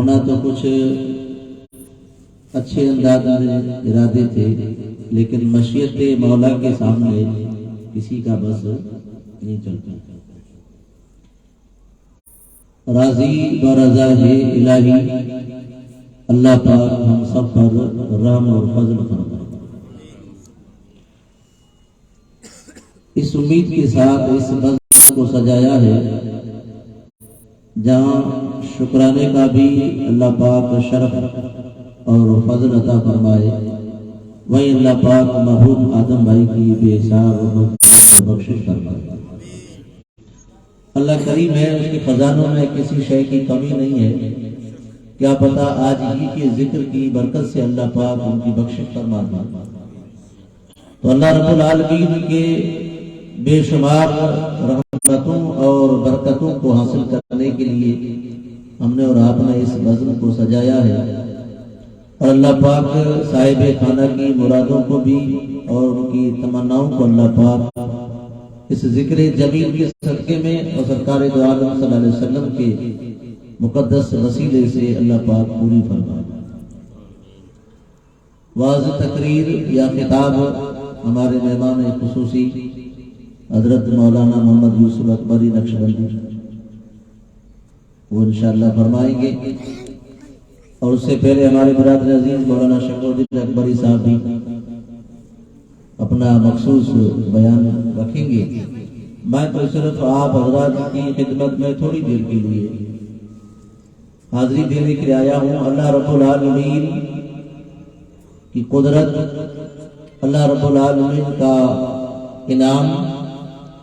ہونا تو کچھ اچھے انداز میں ارادے تھے، لیکن مشیت مولا کے سامنے کسی کا بس نہیں چلتا۔ راضی برضا ہے الہی، اللہ پاک ہم سب پر رحم اور فضل فرمائے۔ اس امید کے ساتھ اس بزم کو سجایا ہے جہاں شکرانے کا بھی اللہ پاک شرف اور فضل عطا فرمائے، وہی اللہ پاک مرحوم آدم بھائی کی بے حساب بخشش فرمائے۔ اللہ کریم ہے، اس کے خزانوں میں کسی شے کی کمی نہیں ہے۔ کیا پتہ آج ہی کے ذکر کی برکت سے اللہ پاک ان کی بخشش فرما دے۔ تو اللہ رب العالمین کے بے شمار رحمتوں اور برکتوں کو حاصل کرنے کے لیے ہم نے اور آپ نے اس بزم کو سجایا ہے، اور اللہ پاک صاحب خانہ کی مرادوں کو بھی اور ان کی تمناؤں کو اللہ پاک اس ذکر جمیل کے صدقے میں اور سرکار دو عالم صلی اللہ علیہ وسلم کے مقدس وسیلے سے اللہ پاک پوری فرمائے۔ واضح تقریر یا خطاب ہمارے مہمان خصوصی حضرت مولانا محمد یوسف اکبری نقشبندی وہ انشاءاللہ فرمائیں گے، اور اس سے پہلے ہمارے برادر عزیز مولانا شکور الدین اکبری صاحب بھی اپنا مخصوص بیان رکھیں گے۔ میں تو صرف آپ حضرات کی خدمت میں تھوڑی دیر کے لیے حاضری دینے کے لیے آیا ہوں۔ اللہ رب العالمین کی قدرت، اللہ رب العالمین کا انعام،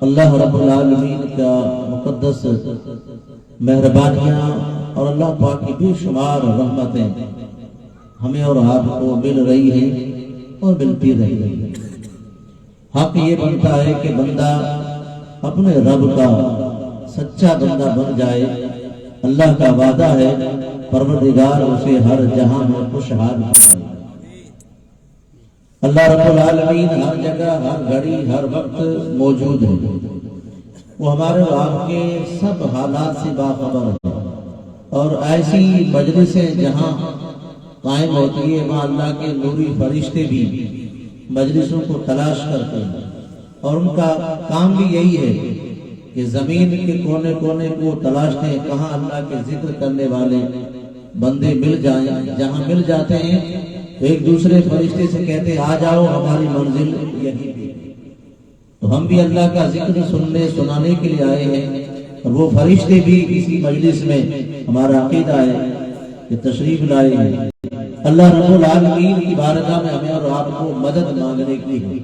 اللہ رب العالمین کا مقدس مہربانیاں اور اللہ پاک کی بے شمار رحمتیں ہمیں اور آپ کو مل رہی ہیں اور ملتی رہی ہیں۔ حق یہ بنتا ہے کہ بندہ اپنے رب کا سچا بندہ بن جائے۔ اللہ کا وعدہ ہے پروردگار اسے ہر جہاں میں خوشحال بنائے۔ اللہ رب العالمین ہر جگہ، ہر گھڑی، ہر وقت موجود ہے۔ وہ ہمارے اور آپ کے سب حالات سے باخبر ہے، اور ایسی مجلسیں جہاں قائم ہوتی ہے وہاں اللہ کے نوری فرشتے بھی مجلسوں کو تلاش کرتے ہیں، اور ان کا کام بھی یہی ہے کہ زمین کے کونے کونے کو تلاشتے ہیں کہاں اللہ کے ذکر کرنے والے بندے مل جائیں۔ جہاں مل جاتے ہیں تو ایک دوسرے فرشتے سے کہتے ہیں آ جاؤ، ہماری منزل یہی ہے۔ تو ہم بھی اللہ کا ذکر سننے سنانے کے لیے آئے ہیں، اور وہ فرشتے بھی اسی مجلس میں ہمارا عقیدہ ہے کہ تشریف لائے ہیں۔ اللہ رب العالمین کی بارگاہ میں ہمیں اور آپ کو مدد مانگنے کی ہے،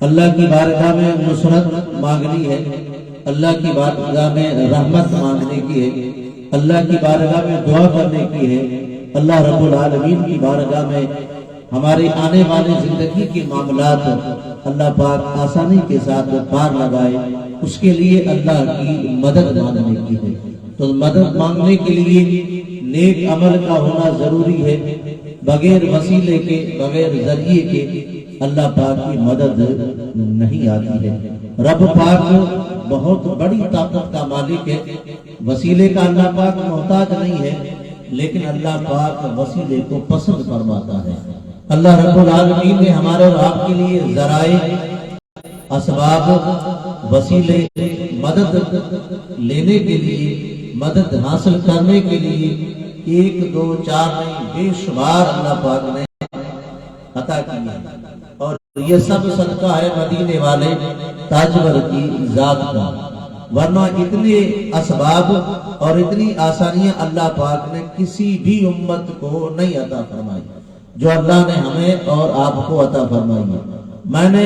اللہ کی بارگاہ میں نصرت مانگنی ہے، اللہ کی بارگاہ میں رحمت مانگنے کی ہے، اللہ کی بارگاہ میں دعا کرنے کی ہے، اللہ رب العالمین کی بارگاہ میں ہمارے آنے والے زندگی کے معاملات اللہ پاک آسانی کے ساتھ پار لگائے، اس کے لیے اللہ کی مدد مانگنے کی ہے۔ تو مدد مانگنے کے لیے نیک عمل کا ہونا ضروری ہے۔ بغیر وسیلے کے، بغیر ذریعے کے اللہ پاک کی مدد نہیں آتی ہے۔ رب پاک بہت بڑی طاقت کا مالک ہے، وسیلے کا اللہ پاک محتاج نہیں ہے، لیکن اللہ پاک وسیلے کو پسند فرماتا ہے۔ اللہ رب العالمین نے ہمارے اور آپ کے لیے ذرائع، اسباب، وسیلے، مدد لینے کے لیے، مدد حاصل کرنے کے لیے ایک دو چار نہیں بے شمار اللہ پاک نے عطا کیا، اور یہ سب صدقہ ہے مدینے والے تاجور کی ذات کا، ورنہ اتنے اسباب اور اتنی آسانیاں اللہ پاک نے کسی بھی امت کو نہیں عطا فرمائی جو اللہ نے ہمیں اور آپ کو عطا فرمائی ہے۔ میں نے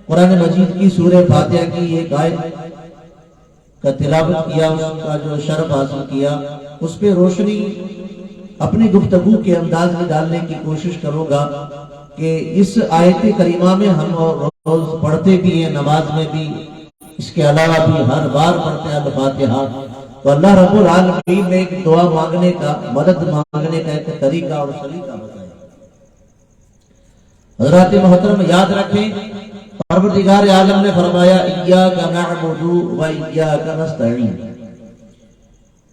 قرآن مجید کی سورہ فاتحہ کی ایک آیت کا تلاوت کیا، اس کا جو شرف حاصل کیا، اس پہ روشنی اپنی گفتگو کے انداز میں ڈالنے کی کوشش کروں گا کہ اس آیت کریمہ میں ہم روز پڑھتے بھی ہیں، نماز میں بھی، اس کے علاوہ بھی ہر بار پڑھتے ہیں الفاتحہ۔ تو اللہ رب العالمین نے ایک دعا مانگنے کا، مدد مانگنے کا ایک طریقہ اور سلیقہ بتایا۔ حضرات محترم یاد رکھیں، پروردگار عالم نے فرمایا ایاک نعبد و ایاک نستعین،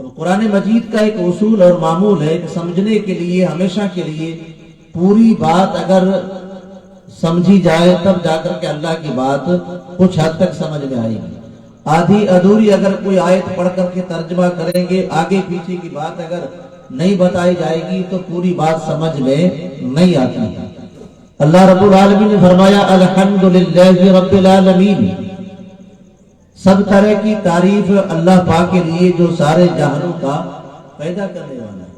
اب قرآن مجید کا ایک اصول اور معمول ہے کہ سمجھنے کے لیے ہمیشہ کے لیے پوری بات اگر سمجھی جائے تب جا کر کے اللہ کی بات کچھ حد تک سمجھ میں آئے گی. آدھی ادھوری اگر کوئی آیت پڑھ کر کے ترجمہ کریں گے، آگے پیچھے کی بات اگر نہیں بتائی جائے گی تو پوری بات سمجھ میں نہیں آتی. اللہ رب العالمین نے فرمایا الحمدللہ رب العالمین، سب طرح کی تعریف اللہ پاک کے لیے جو سارے جہانوں کا پیدا کرنے والا ہے.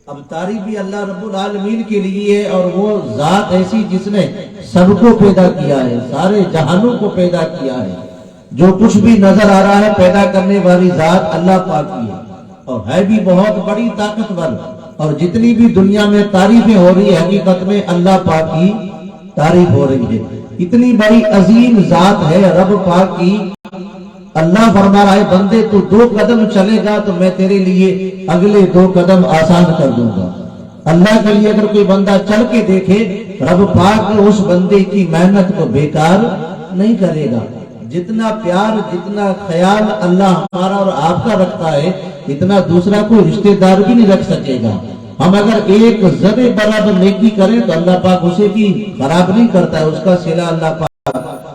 اب تعریف بھی اللہ رب العالمین کے لیے ہے، اور وہ ذات ایسی جس نے سب کو پیدا کیا ہے، سارے جہانوں کو پیدا کیا ہے. جو کچھ بھی نظر آ رہا ہے پیدا کرنے والی ذات اللہ پاک کی ہے، اور ہے بھی بہت بڑی طاقتور. اور جتنی بھی دنیا میں تعریفیں ہو رہی ہے حقیقت میں اللہ پاک کی تعریف ہو رہی ہے. اتنی بڑی عظیم ذات ہے رب پاک کی. اللہ فرما رہا ہے بندے تو 2 قدم چلے گا تو میں تیرے لیے اگلے 2 قدم آسان کر دوں گا. اللہ کے لیے اگر کوئی بندہ چل کے دیکھے رب پاک اس بندے کی محنت کو بیکار نہیں کرے گا. جتنا پیار جتنا خیال اللہ ہمارا اور آپ کا رکھتا ہے اتنا دوسرا کوئی رشتہ دار بھی نہیں رکھ سکے گا. ہم اگر ایک ذرے برابر نیکی کریں تو اللہ پاک اسے بھی خراب نہیں کرتا ہے، اس کا صلہ اللہ پاک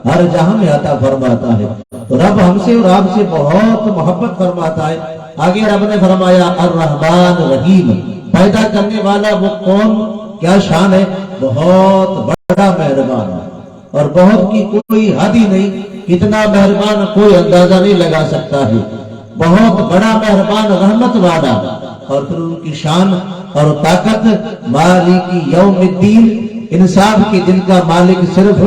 ہر جہاں میں عطا فرماتا ہے. رب ہم سے اور آپ سے بہت محبت فرماتا ہے. آگے رب نے فرمایا الرحمن الرحیم، پیدا کرنے والا وہ کون، کیا شان ہے، بہت بڑا مہربان ہے. اور بہت کی کوئی حد ہی نہیں، کتنا مہربان کوئی اندازہ نہیں لگا سکتا ہے. بہت بڑا مہربان رحمت والا. اور پھر ان کی شان اور طاقت مالک یوم الدین، انصاف کے دن کا مالک صرف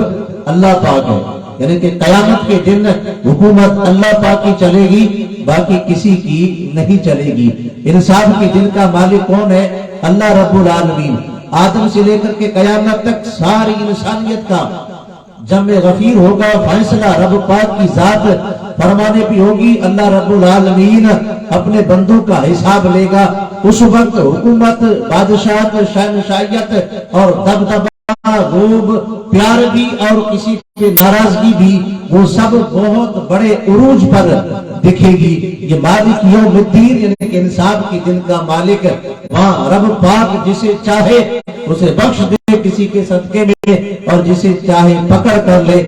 اللہ پاک ہے. یعنی کہ قیامت کے دن حکومت اللہ پاک کی چلے گی، باقی کسی کی نہیں چلے گی. انصاف کے دن کا مالک کون ہے، اللہ رب العالمین. آدم سے لے کر کے قیامت تک ساری انسانیت کا جمع غفیر ہوگا، فیصلہ رب پاک کی ذات فرمانے بھی ہوگی. اللہ رب العالمین اپنے بندوں کا حساب لے گا. اس وقت حکومت، بادشاہت، شہنشاہیت اور دبدبہ، روب، پیار بھی اور کسی کے ناراضگی بھی، وہ سب بہت بڑے عروج پر دکھے گی. یہ مالک یوم الدین یعنی کہ انصاف کے دن کا مالک، وہاں رب پاک جسے چاہے اسے بخش دے کسی کے صدقے میں، اور جسے چاہے پکڑ کر لے.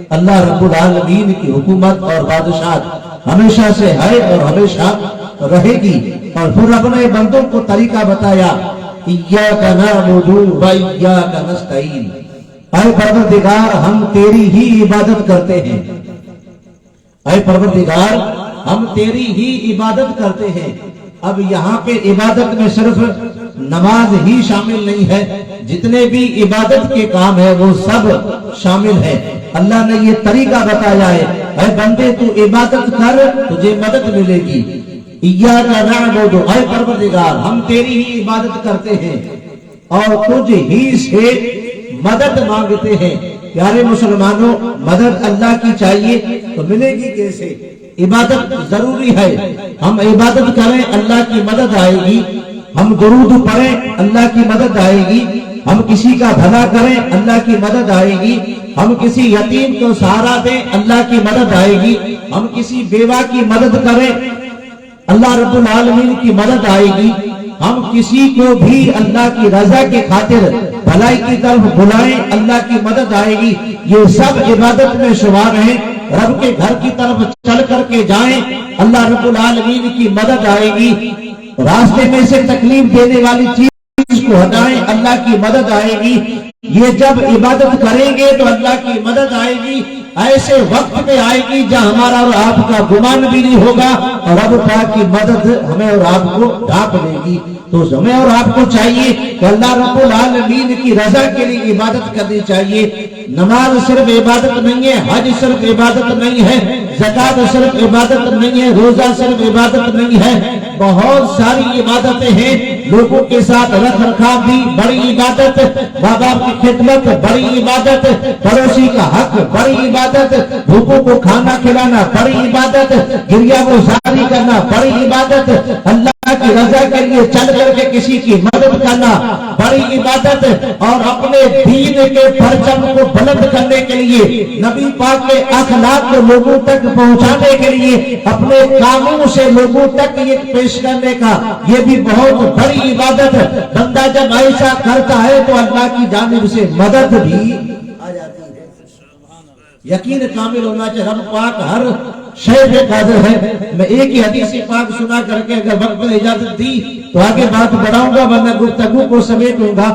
اللہ رب العالمین کی حکومت اور بادشاہت ہمیشہ سے ہے اور ہمیشہ رہے گی. اور پھر رب نے بندوں کو طریقہ بتایا، ایاک نعبد و ایاک نستعین، اے پروردگار ہم تیری ہی عبادت کرتے ہیں. اے پروردگار ہم تیری ہی عبادت کرتے ہیں. اب یہاں پہ عبادت میں صرف نماز ہی شامل نہیں ہے، جتنے بھی عبادت کے کام ہے وہ سب شامل ہے. اللہ نے یہ طریقہ بتایا ہے، اے بندے تو عبادت کر تجھے مدد ملے گی. ایاک نعبد، اے پروردگار ہم تیری ہی عبادت کرتے ہیں اور تجھ ہی سے مدد مانگتے ہیں. پیارے مسلمانوں، مدد اللہ کی چاہیے تو ملے گی کیسے؟ عبادت ضروری ہے. ہم عبادت کریں اللہ کی مدد آئے گی. ہم درود پڑھیں اللہ کی مدد آئے گی. ہم کسی کا بھلا کریں اللہ کی مدد آئے گی. ہم کسی یتیم کو سہارا دیں اللہ کی مدد آئے گی. ہم کسی بیوہ کی مدد کریں اللہ رب العالمین کی مدد آئے گی. ہم کسی کو بھی اللہ کی رضا کے خاطر بھلائی کی طرف بلائیں اللہ کی مدد آئے گی. یہ سب عبادت میں شمار ہیں. رب کے گھر کی طرف چل کر کے جائیں اللہ رب العالمین کی مدد آئے گی. راستے میں سے تکلیف دینے والی چیز کو ہٹائیں اللہ کی مدد آئے گی. یہ جب عبادت کریں گے تو اللہ کی مدد آئے گی. ایسے وقت میں آئے گی جہاں ہمارا اور آپ کا گمان بھی نہیں ہوگا اور رب پاک کی مدد ہمیں اور آپ کو ڈھانپ لے گی. تو ہمیں اور آپ کو چاہیے کہ اللہ رب العالمین کی رضا کے لیے عبادت کرنی چاہیے. نماز صرف عبادت نہیں ہے، حج صرف عبادت نہیں ہے، زکات صرف عبادت نہیں ہے، روزہ صرف عبادت نہیں ہے. بہت ساری عبادتیں ہیں. لوگوں کے ساتھ رکھ رکھاو بھی بڑی عبادت، ماں باپ کی خدمت بڑی عبادت، پڑوسی کا حق بڑی عبادت، بھوکوں کو کھانا کھلانا بڑی عبادت، گریہ گزاری کرنا بڑی عبادت، اللہ کی رضا کے لیے چل کر کے کسی کی مدد کرنا بڑی عبادت، اور اپنے دین کے پرچم کو بلند کرنے کے لیے، نبی پاک کے اخلاق کو لوگوں تک پہنچانے کے لیے، اپنے کاموں سے لوگوں تک یہ پیش کرنے کا، یہ بھی بہت بڑی عبادت ہے۔ بندہ جب ایسا کرتا ہے تو اللہ کی جانب سے مدد بھی آ جاتی ہے۔ یقین کامل ہونا چاہیے، رب پاک ہر شے پہ قادر ہے۔ میں ایک ہی حدیث پاک سنا کر کے اگر وقت نے اجازت دی تو آگے بات بڑھاؤں گا، ورنہ گفتگو کو سمیٹوں گا۔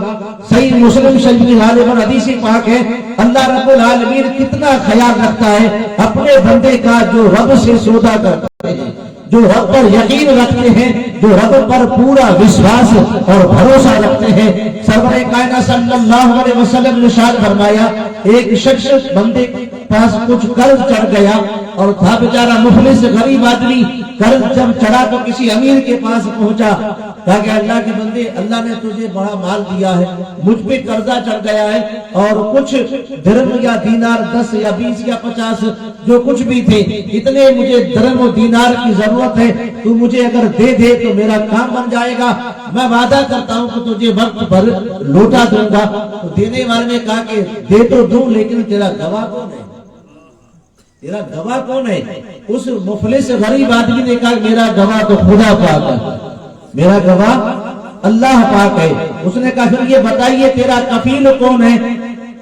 صحیح مسلم شریف کی حدیث پاک ہے، اللہ رب العالمین کتنا خیال رکھتا ہے اپنے بندے کا جو رب سے سودا کرتا ہے، جو رب پر یقین رکھتے ہیں، جو رب پر پورا وشواس اور بھروسہ رکھتے ہیں۔ سرور کائنات صلی اللہ علیہ وسلم نے ارشاد فرمایا، ایک شخص بندے کے پاس کچھ قرض چڑھ گیا اور تھا بیچارہ مفلس غریب آدمی، قرض جب چڑھا تو کسی امیر کے پاس پہنچا، کہا کہ اللہ کے بندے، اللہ نے تجھے بڑا مال دیا ہے، مجھ پہ قرضہ چڑھ گیا ہے اور کچھ درہم یا دینار 10 یا 20 یا 50 جو کچھ بھی تھے، اتنے مجھے درہم و دینار کی ضرورت ہے، تو مجھے اگر دے دے تو میرا کام بن جائے گا، میں وعدہ کرتا ہوں کہ تجھے وقت پر لوٹا دوں گا۔ تو دینے والے نے کہا کہ دے تو دوں، لیکن تیرا گواہ کون ہے؟ تیرا گواہ کون ہے؟ اس مفلس غریب آدمی نے کہا میرا گواہ تو خدا پاک ہے، میرا گواہ اللہ پاک ہے۔ اس نے کہا پھر یہ بتائیے تیرا کفیل کون ہے؟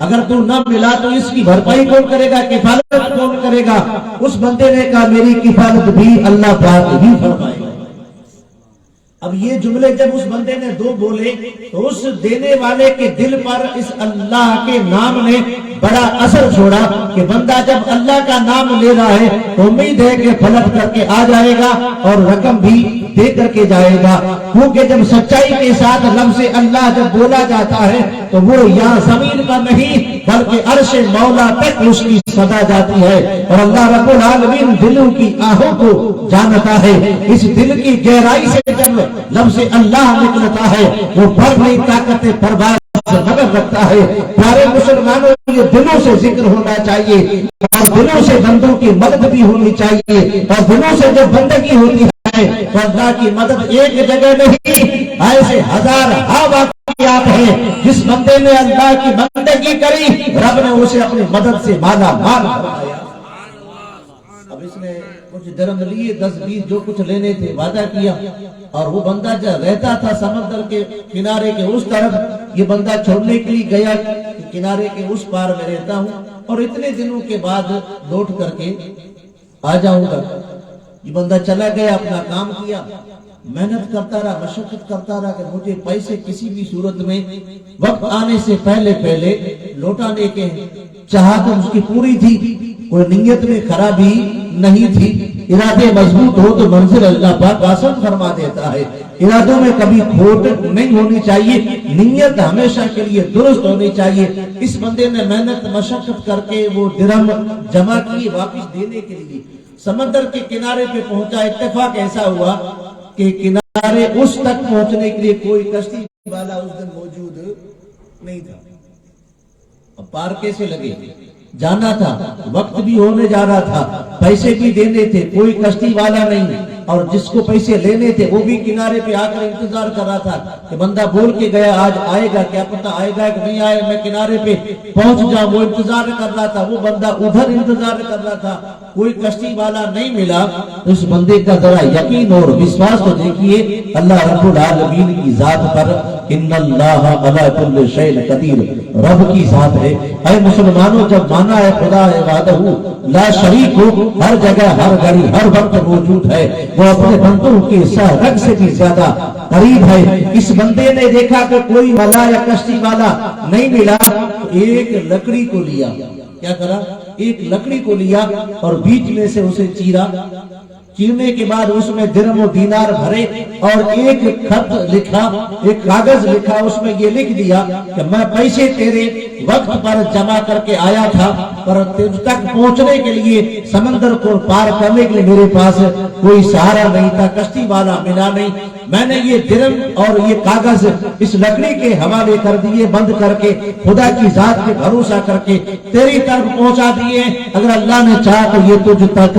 اگر تو نہ ملا تو اس کی بھرپائی کون کرے گا، کفالت کون کرے گا؟ اس بندے نے کہا میری کفالت بھی اللہ پاک ہی فرمائے گا۔ اب یہ جملے جب اس بندے نے دو بولے تو اس دینے والے کے دل پر اس اللہ کے نام نے بڑا اثر چھوڑا کہ بندہ جب اللہ کا نام لے رہا ہے تو امید ہے کہ پلٹ کر کے آ جائے گا اور رقم بھی دے کر کے جائے گا، کیونکہ جب سچائی کے ساتھ لفظ اللہ جب بولا جاتا ہے تو وہ یہاں زمین پر نہیں بلکہ عرش مولا تک اس کی صدا جاتی ہے، اور اللہ رب العالمین دلوں کی آہوں کو جانتا ہے۔ اس دل کی گہرائی سے جب لفظ اللہ نکلتا ہے وہ بھر نہیں طاقت پرواز مدد رکھتا ہے۔ پیارے مسلمانوں، یہ دلوں سے ذکر ہونا چاہیے اور دلوں سے بندوں کی مدد بھی ہونی چاہیے، اور دلوں سے جب بندگی ہوتی ہے تو اللہ کی مدد ایک جگہ نہیں، ایسے ہزار واقعات ہیں جس بندے نے اللہ کی بندگی کری رب نے اسے اپنی مدد سے مالا مال بنایا۔ اب اس نے کچھ درم لیے 10-20 جو کچھ لینے تھے وعدہ کیا، اور وہ بندہ جب رہتا تھا سمندر کے کنارے کے اس طرف، یہ بندہ چھوڑنے کے لیے گیا کہ کنارے کے اس پار میں رہتا ہوں اور اتنے دنوں کے بعد لوٹ کر کے آ جاؤں گا۔ یہ بندہ چلا گیا، اپنا کام کیا، محنت کرتا رہا، مشقت کرتا رہا کہ مجھے پیسے کسی بھی صورت میں وقت آنے سے پہلے لوٹانے کے چاہت اس کی پوری تھی، کوئی نیت میں خرابی نہیں تھی۔ ارادے مضبوط ہو تو منزل اللہ پاک آسان فرما دیتا ہے۔ ارادوں میں کبھی کھوٹ نہیں ہونی چاہیے، نیت ہمیشہ کے لیے درست ہونی چاہیے۔ اس بندے نے محنت مشقت کر کے وہ درہم جمع کی، واپس دینے کے لیے سمندر کے کنارے پہ پہنچا۔ اتفاق ایسا ہوا کہ کنارے اس تک پہنچنے کے لیے کوئی کشتی والا اس دن موجود نہیں تھا۔ اب پار کیسے لگے؟ جانا تھا، وقت بھی ہونے جا رہا تھا، پیسے بھی دینے تھے، کوئی کشتی والا نہیں، اور جس کو پیسے لینے تھے وہ بھی کنارے پہ آ کر انتظار کر رہا تھا کہ بندہ بول کے گیا آج آئے گا، کیا پتہ آئے گا کہ نہیں آئے، میں کنارے پہ پہنچ جاؤں۔ وہ انتظار کر رہا تھا، وہ بندہ ادھر انتظار کر رہا تھا، کوئی کشتی والا نہیں ملا۔ اس بندے کا ذرا یقین اور وشواس تو دیکھیے اللہ رب العالمین کی ذات پر، ان اللہ علی کل شیء قدیر، رب کی ذات ہے۔ اے مسلمانوں، جب مانا ہے خدا ہے وحدہ لا شریک ہو، ہر جگہ ہر گھڑی ہر وقت موجود ہے، وہ اپنے بندوں کے سہ رگ سے بھی زیادہ قریب ہے۔ اس بندے نے دیکھا کہ کوئی والا یا کشتی والا نہیں ملا تو ایک لکڑی کو لیا، کیا کرا؟ ایک لکڑی کو لیا اور بیچ میں سے اسے چیرا، چیرنے کے بعد اس میں درہم و دینار بھرے اور ایک خط لکھا، ایک کاغذ لکھا، اس میں یہ لکھ دیا کہ میں پیسے تیرے وقت پر جمع کر کے آیا تھا، پر تجھ تک پہنچنے کے لیے سمندر کو پار کرنے کے لیے میرے پاس کوئی سہارا نہیں تھا، کشتی والا ملا نہیں، میں نے یہ درہم اور یہ کاغذ اس لکڑی کے حوالے کر دیے، بند کر کے خدا کی ذات پہ بھروسہ کر کے تیری طرف پہنچا دیے، اگر اللہ نے چاہا تو یہ تجھ تک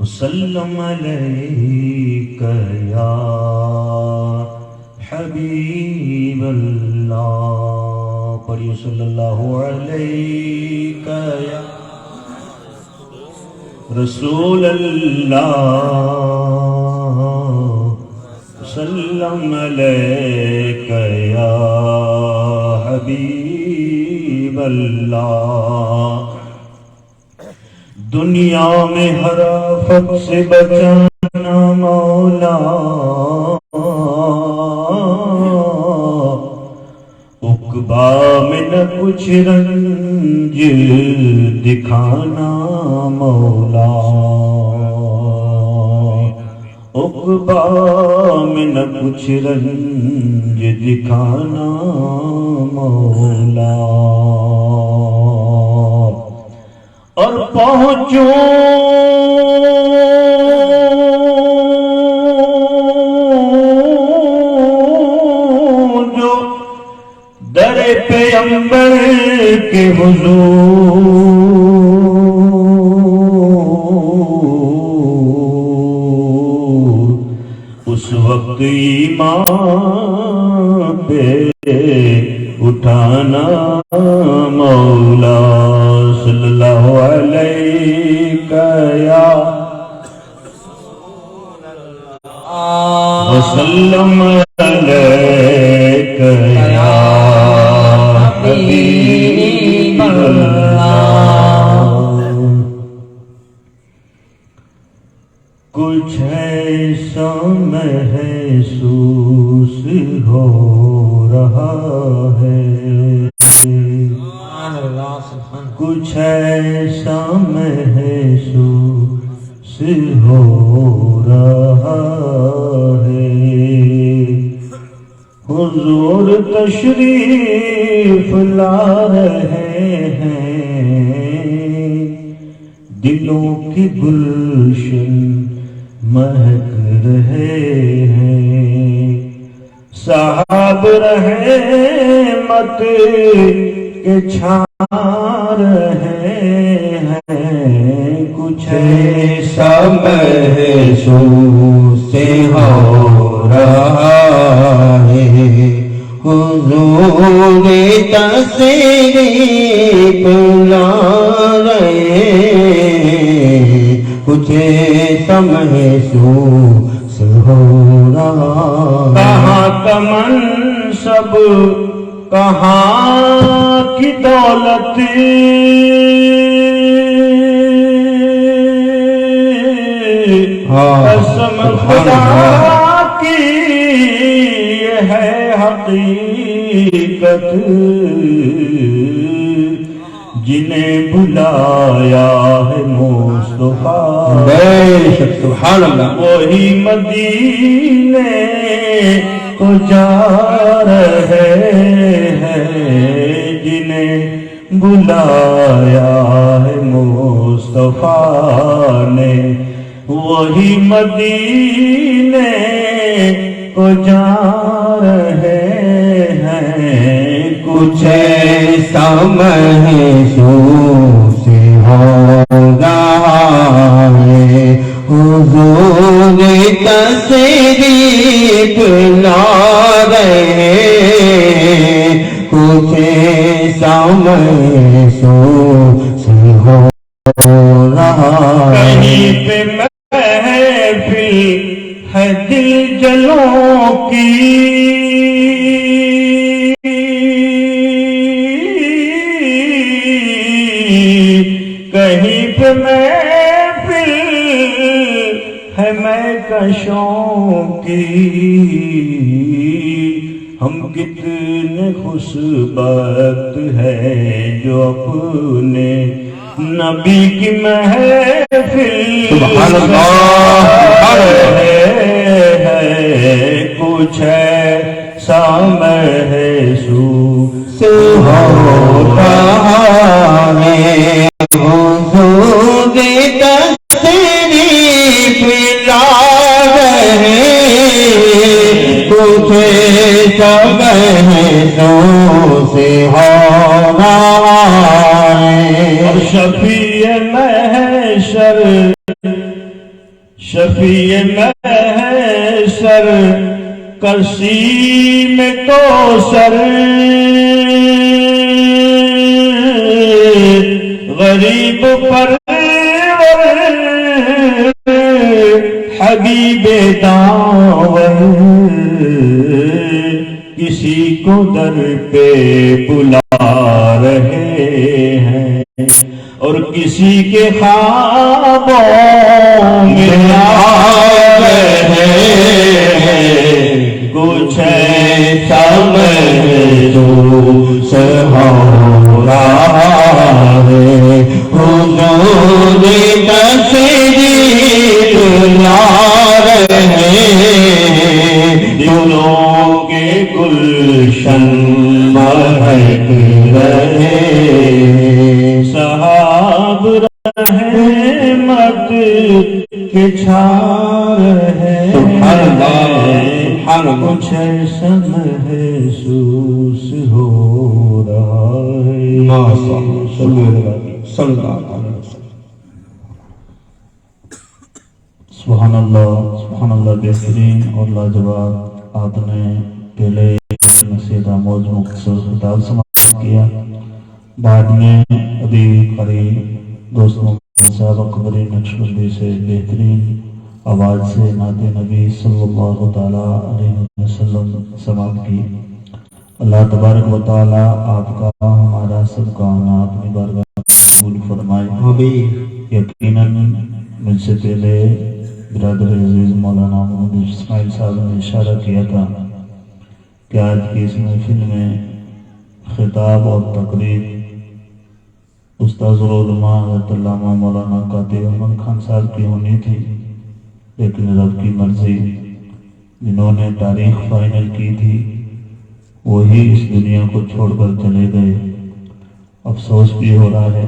وسلم علیک یا حبیب اللہ. پڑھیے صلی اللہ علیک یا رسول اللہ وسلم علیک یا حبیب اللہ. دنیا میں ہر آفت سے بچانا مولا، عقبا میں نہ کچھ رنج دکھانا مولا، عقبا میں نہ کچھ رنج دکھانا مولا. اور پہنچوں جو در پیغمبر کے حضور، اس وقت ایمان پہ اٹھانا مولا. صلی اللہ علیہ یا وسلم علیک یا حبیب اللہ. کچھ ایسا محسوس ہو رہا ہے، کچھ ایسا محسوس ہو رہا ہے. حضور تشریف لا رہے ہیں، دلوں کی گلشن مہک رہے ہیں. صاحب رحمت کے چھا رہے ہیں. کچھ ایسا محسوس ہو رہا ہے، حضور تشریف لا رہے. کچھ ایسا محسوس ہو رہا. کہاں کا منصب، کہاں کی دولت، قسم خدا کی یہ ہے حقیقت، جنہیں بلایا ہے مصطفیٰ. سبحان اللہ. وہی مدینے کو جا رہے ہیں، جنہیں بلایا ہے مصطفیٰ نے. وہی مدینے کو جا رہے ہیں. کچھ ایسا محسوس ہو رہا ہے، حضور تشریف لا رہے. کچھ ایسا محسوس ہو رہا. کہیں پہ محفل ہے دل جلوں کی، کہیں پہ محفل ہے میں کشوں کی. ہم کتنے خوش بخت ہیں جو اپنے نبی کی محفل ہے. کچھ ایسا محسوس ہو رہا ہے، حضور تشریف لا رہے. کچھ ایسا محسوس ہو شفیع محشر شفیع محشر کشی میں کوثر غریب پر حبیب داور کسی کو در پہ بلا رہے ہیں اور کسی کے خوابوں میں آ رہے ہیں کچھ ایسا محسوس ہو رہا ہے حضور تشریف لا رہے ہیں دلوں کے گلشن مہک رہے صحاب رحمت کے چھا رہے کچھ ایسا محسوس ہو رہا ہے سبحان اللہ بہترین اور لاجواب آپ نے پہلے نصیحت آموز مختصر خطاب سماعت کیا بعد میں ابھی قریب دوستوں صاحب اکبری نقشبندی سے بہترین آواز سے نعت نبی صلی اللہ تعالیٰ علیہ وسلم سماعت کی اللہ تبارک و تعالیٰ آپ کا ہمارا سب کا آنا اپنی بارگاہ قبول فرمائے یقیناً مجھ سے پہلے برادر عزیز مولانا محمد اسماعیل صاحب نے اشارہ کیا تھا کہ آج کی اس محفل میں خطاب اور تقریر استاذ العلماء حضرت علامہ مولانا قادر احمد خان صاحب کی ہونی تھی لیکن رب کی مرضی جنہوں نے تاریخ فائنل کی تھی وہی اس دنیا کو چھوڑ کر چلے گئے افسوس بھی ہو رہا ہے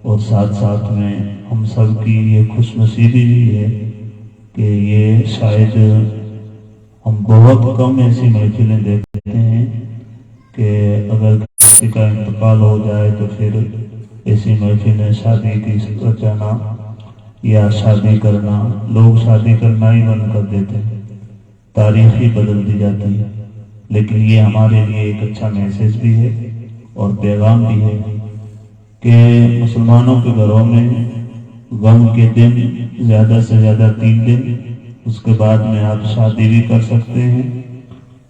اور ساتھ ساتھ میں ہم سب کی یہ خوش نصیبی بھی ہے کہ یہ شاید ہم بہت کم ایسی محفلیں دیکھتے ہیں کہ اگر کسی کا انتقال ہو جائے تو پھر ایسی محفلیں شادی کی رچانا یا شادی کرنا لوگ شادی کرنا ہی بند کر دیتے ہیں تاریخ ہی بدل دی جاتی ہے لیکن یہ ہمارے لیے ایک اچھا میسیج بھی ہے اور پیغام بھی ہے کہ مسلمانوں کے گھروں میں غم کے دن زیادہ سے زیادہ 3 دن اس کے بعد میں آپ شادی بھی کر سکتے ہیں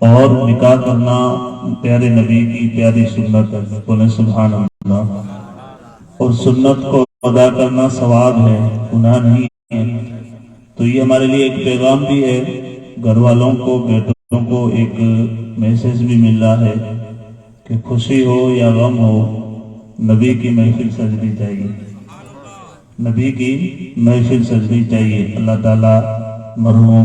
اور نکاح کرنا پیارے نبی کی پیاری سنت ہے بولیں سبحان اللہ اور سنت کو ادا کرنا ثواب ہے گناہ نہیں ہے تو یہ ہمارے لیے ایک پیغام بھی ہے گھر والوں کو بیٹوں کو ایک میسیج بھی مل رہا ہے کہ خوشی ہو یا غم ہو نبی کی محفل سجنی چاہیے نبی کی محفل سجنی چاہیے اللہ تعالیٰ مرحوم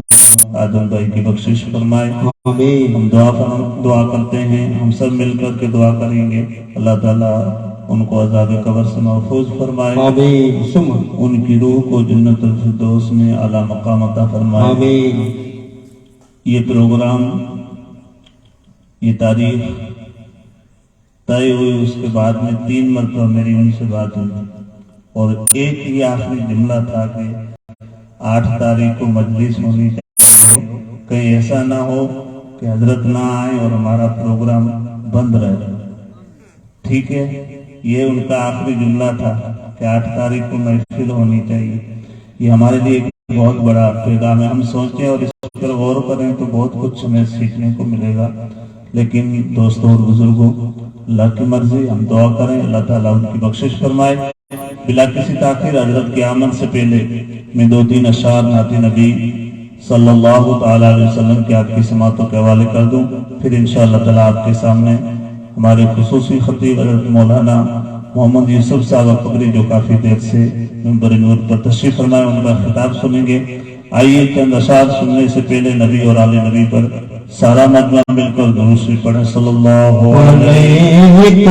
آدم بھائی کی بخشش فرمائے ہم دعا کرتے ہیں ہم سب مل کر کے دعا کریں گے اللہ تعالیٰ ان کو عذاب قبر سے محفوظ فرمائے ان کی روح کو جنت الفردوس میں اعلیٰ مقام عطا فرمائے یہ پروگرام یہ تاریخ طے ہوئی اس کے بعد میں 3 مرتبہ میری ان سے بات ہوئی اور ایک ہی آخری جملہ تھا کہ 8 تاریخ کو مجلس ہونی چاہیے کہیں ایسا نہ ہو کہ حضرت نہ آئے اور ہمارا پروگرام بند رہے ٹھیک ہے یہ ان کا آخری جملہ تھا کہ 8 تاریخ کو محفل ہونی چاہیے یہ ہمارے لیے ایک بہت بڑا پیغام ہے ہم سوچیں اور اس پر غور کریں تو بہت کچھ ہمیں سیکھنے کو ملے گا لیکن دوستوں اور بزرگوں اللہ کی مرضی ہم دعا کریں اللہ تعالیٰ ان کی بخشش فرمائے بلا کسی تاخیر حضرت کے آمن سے پہلے میں 2-3 اشعار نعت نبی صلی اللہ تعالیٰ علیہ وسلم کے آپ کی سماعتوں کے حوالے کر دوں پھر انشاءاللہ تعالیٰ آپ کے سامنے ہمارے خصوصی خطیب حضرت مولانا محمد یوسف صاحب اکبری جو کافی دیر سے منبر نور پر تشریف فرمائے ان کا خطاب سنیں گے آئیے چند اشعار سننے سے پہلے نبی اور آل نبی پر سارا مجمع مل کر درود شریف پڑھیں صلی اللہ علیہ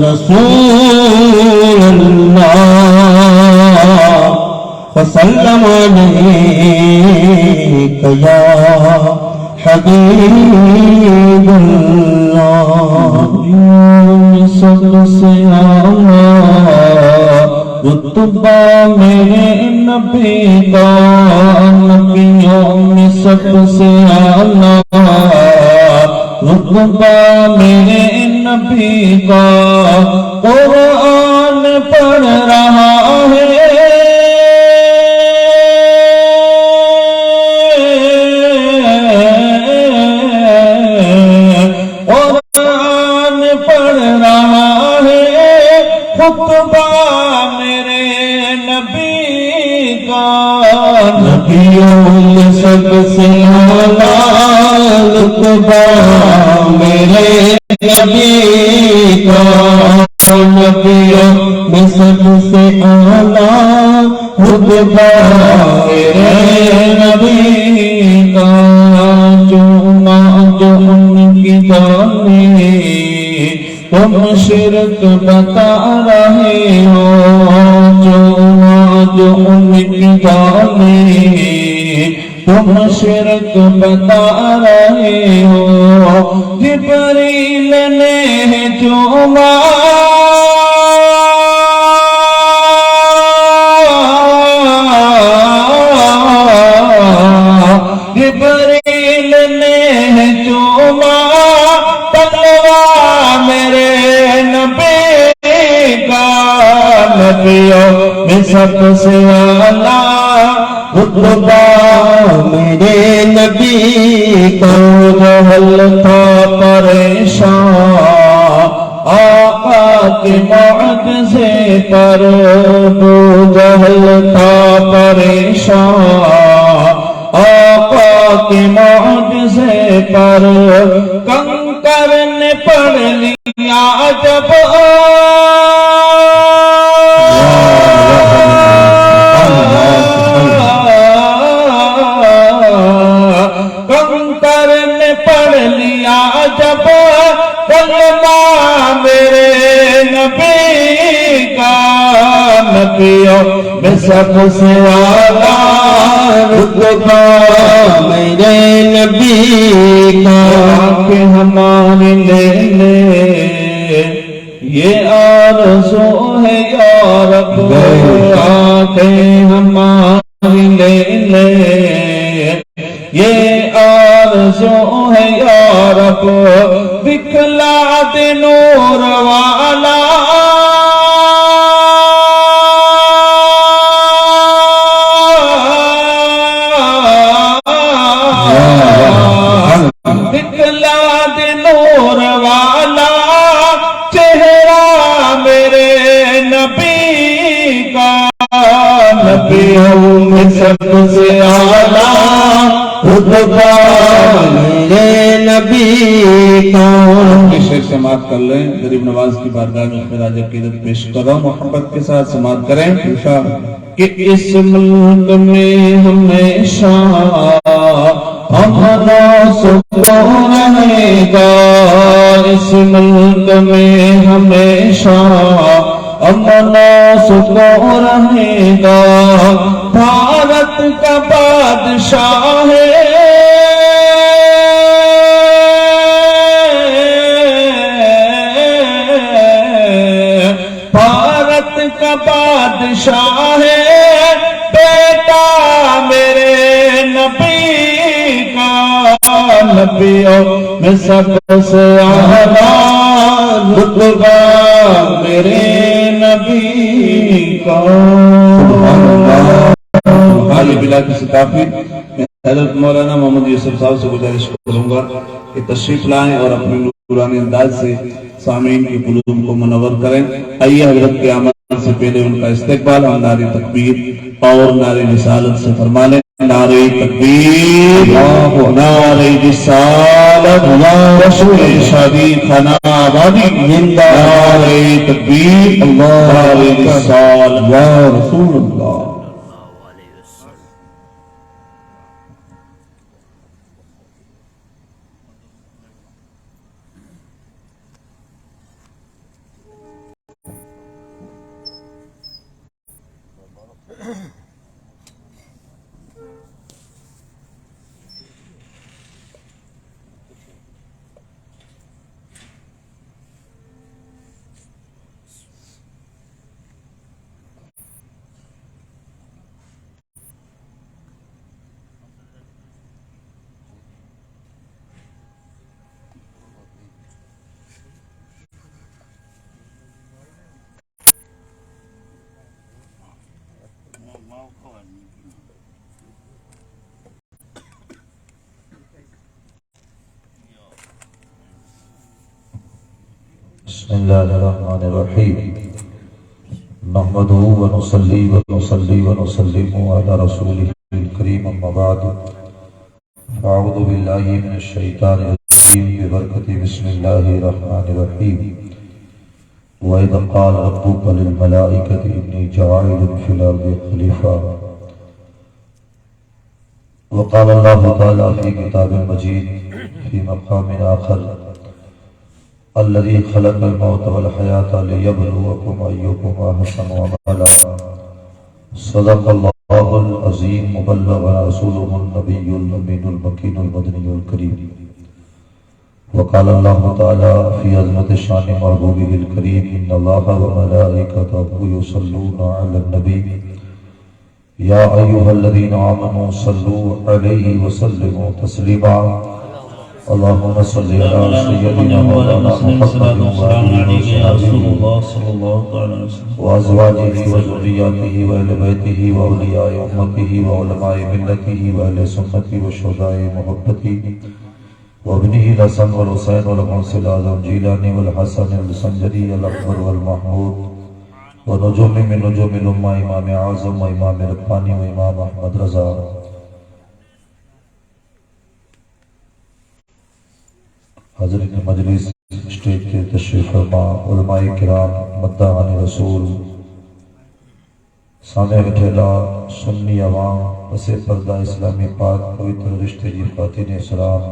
رسول اللہ وسلم علیک یا حبیب اللہ سب سے اعلیٰ رتبہ میرے نبی کا، نبیوں میں سب سے اعلیٰ رتبہ میرے نبی کا، قرآن پڑھ رہا ہے خطبہ میرے نبی کا، نبیوں میں سب سے اعلیٰ رتبہ میرے نبی کا، نبیوں میں سب سے اعلیٰ رتبہ میرے نبی کا، جو ان کی جانے تم شرک بتا رہے ہو، جو ان کی جانے تم شرک بتا رہے ہو، جبریل نے چوما جبریل نے چوما پلوا میرے نبی کا، نبیوں میں سب سے اعلیٰ رتبہ میرے نبی کا، جہل تھا پریشان آقا کے معجزے پر، ابو جہل تھا پریشان آقا کے معجزے پر، کنکر نے پڑھ لیا جب کنکر نے پڑھ لیا جب کلمہ میرے نبی کا، نبیوں میں سب سے اعلیٰ رتبہ میرے نبی کا، کہ ہماری لے لے یہ آرزو ہے یا رب، آنکھیں ہماری لے لے یہ آرزو ہے یا رب، دکھلا دے نور والا دکھلا دے نور والا چہرہ میرے نبی کا، نبیوں میں سب سے اعلیٰ رتبہ میرے نبی کا۔ شیخ سماعت کر لیں، غریب نواز کی بارگاہ میں خراج عقیدت پیش کر رہا ہوں، محبت کے ساتھ سماعت کریں کہ اس ملک میں ہمیشہ امن و سکون رہے گا، اس ملک میں ہمیشہ امن و سکون رہے گا، بھارت کا بادشاہ ہے بھارت کا بادشاہ ہے، بیٹا میرے نبی کا، نبیوں میں سب سے اعلیٰ رتبہ میرے نبی کا۔ حالی بلا کسی کافی میں حضرت مولانا محمد یوسف صاحب سے گزارش کروں گا کہ تشریف لائیں اور اپنے نورانی انداز سے سامعین کی قلوب کو منور کریں۔ آئیے حضرت کے آمد سے پہلے ان کا استقبال ہم نعرہ تکبیر اور نعرہ رسالت سے فرما لیں۔ نعرہ تکبیر، نعرہ رسالت، رسول شادی خانہ آبادی، نعرہ تکبیر، نعرہ رسالت، رسول اللہ۔ بسم الله الرحمن الرحيم نحمده ونصلي ونسلم على رسوله الكريم أما بعد فأعوذ بالله من الشيطان الرجيم ببركة بسم الله الرحمن الرحيم وإذا قال ربك للملائكة إني جاعل في الأرض خليفة وقال الله تعالى في كتاب مجيد في مقام آخر الذي خلق الموت والحياة ليبلوكم أيكم أحسن عملا صدق الله العظيم وبلغ رسوله النبي الأمين المكين المدني الكريم وقال الله تعالى في عظمة شان محبوبه الكريم إن الله وملائكته يصلون على النبي يا أيها الذين آمنوا صلوا عليه وسلموا تسليما اللهم صل على سيدنا مولانا محمد وأزواجه وذرياته وأهل بيته وأولياء أمته وعلماء ملته وأهل سنته وشهداء محبته وابنه الحسن والحسين والغوث الأعظم جیلانی والحسن السنجری الأكبر والمحمود ونجوم من نجوم الأمة امام اعظم وامام ربانی وامام احمد رضا حضرت مجلس اسٹیج کے تشریف فرما علماء کرام مداحان رسول سامع بٹھیلا سنی عوام پس پردہ اسلامی پاک پوتر رشتے جی خواتین اسلام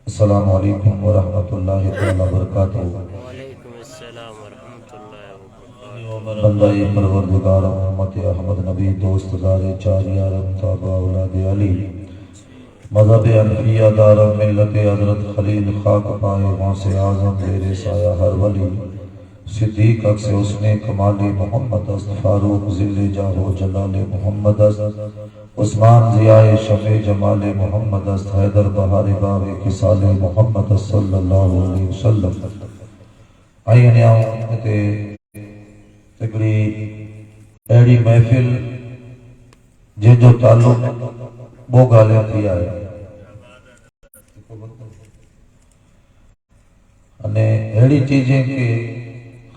السلام علیکم ورحمۃ اللہ تعالی وبرکاتہ وعلیکم السلام ورحمۃ اللہ وبرکاتہ بندہ پروردگار امت احمد نبی دوست دار چار یارم تابع اولاد علی مذہب انفیہ دارم ملت حضرت خلیل خاک پائے وہاں سے اعظم زیر سایہ ہر ولی صدیق عکس حسن کمال محمد است فاروق ذل جاہ جلال محمد است عثمان ضیاء شمع جمال محمد است حیدر بہار باغ کسال محمد است صلی اللہ علیہ وسلم آئین آؤں تے تکڑی ایڑی محفل جن جو تعلق وہ گالے تھی آئے انہیں ایڑی چیزیں کہ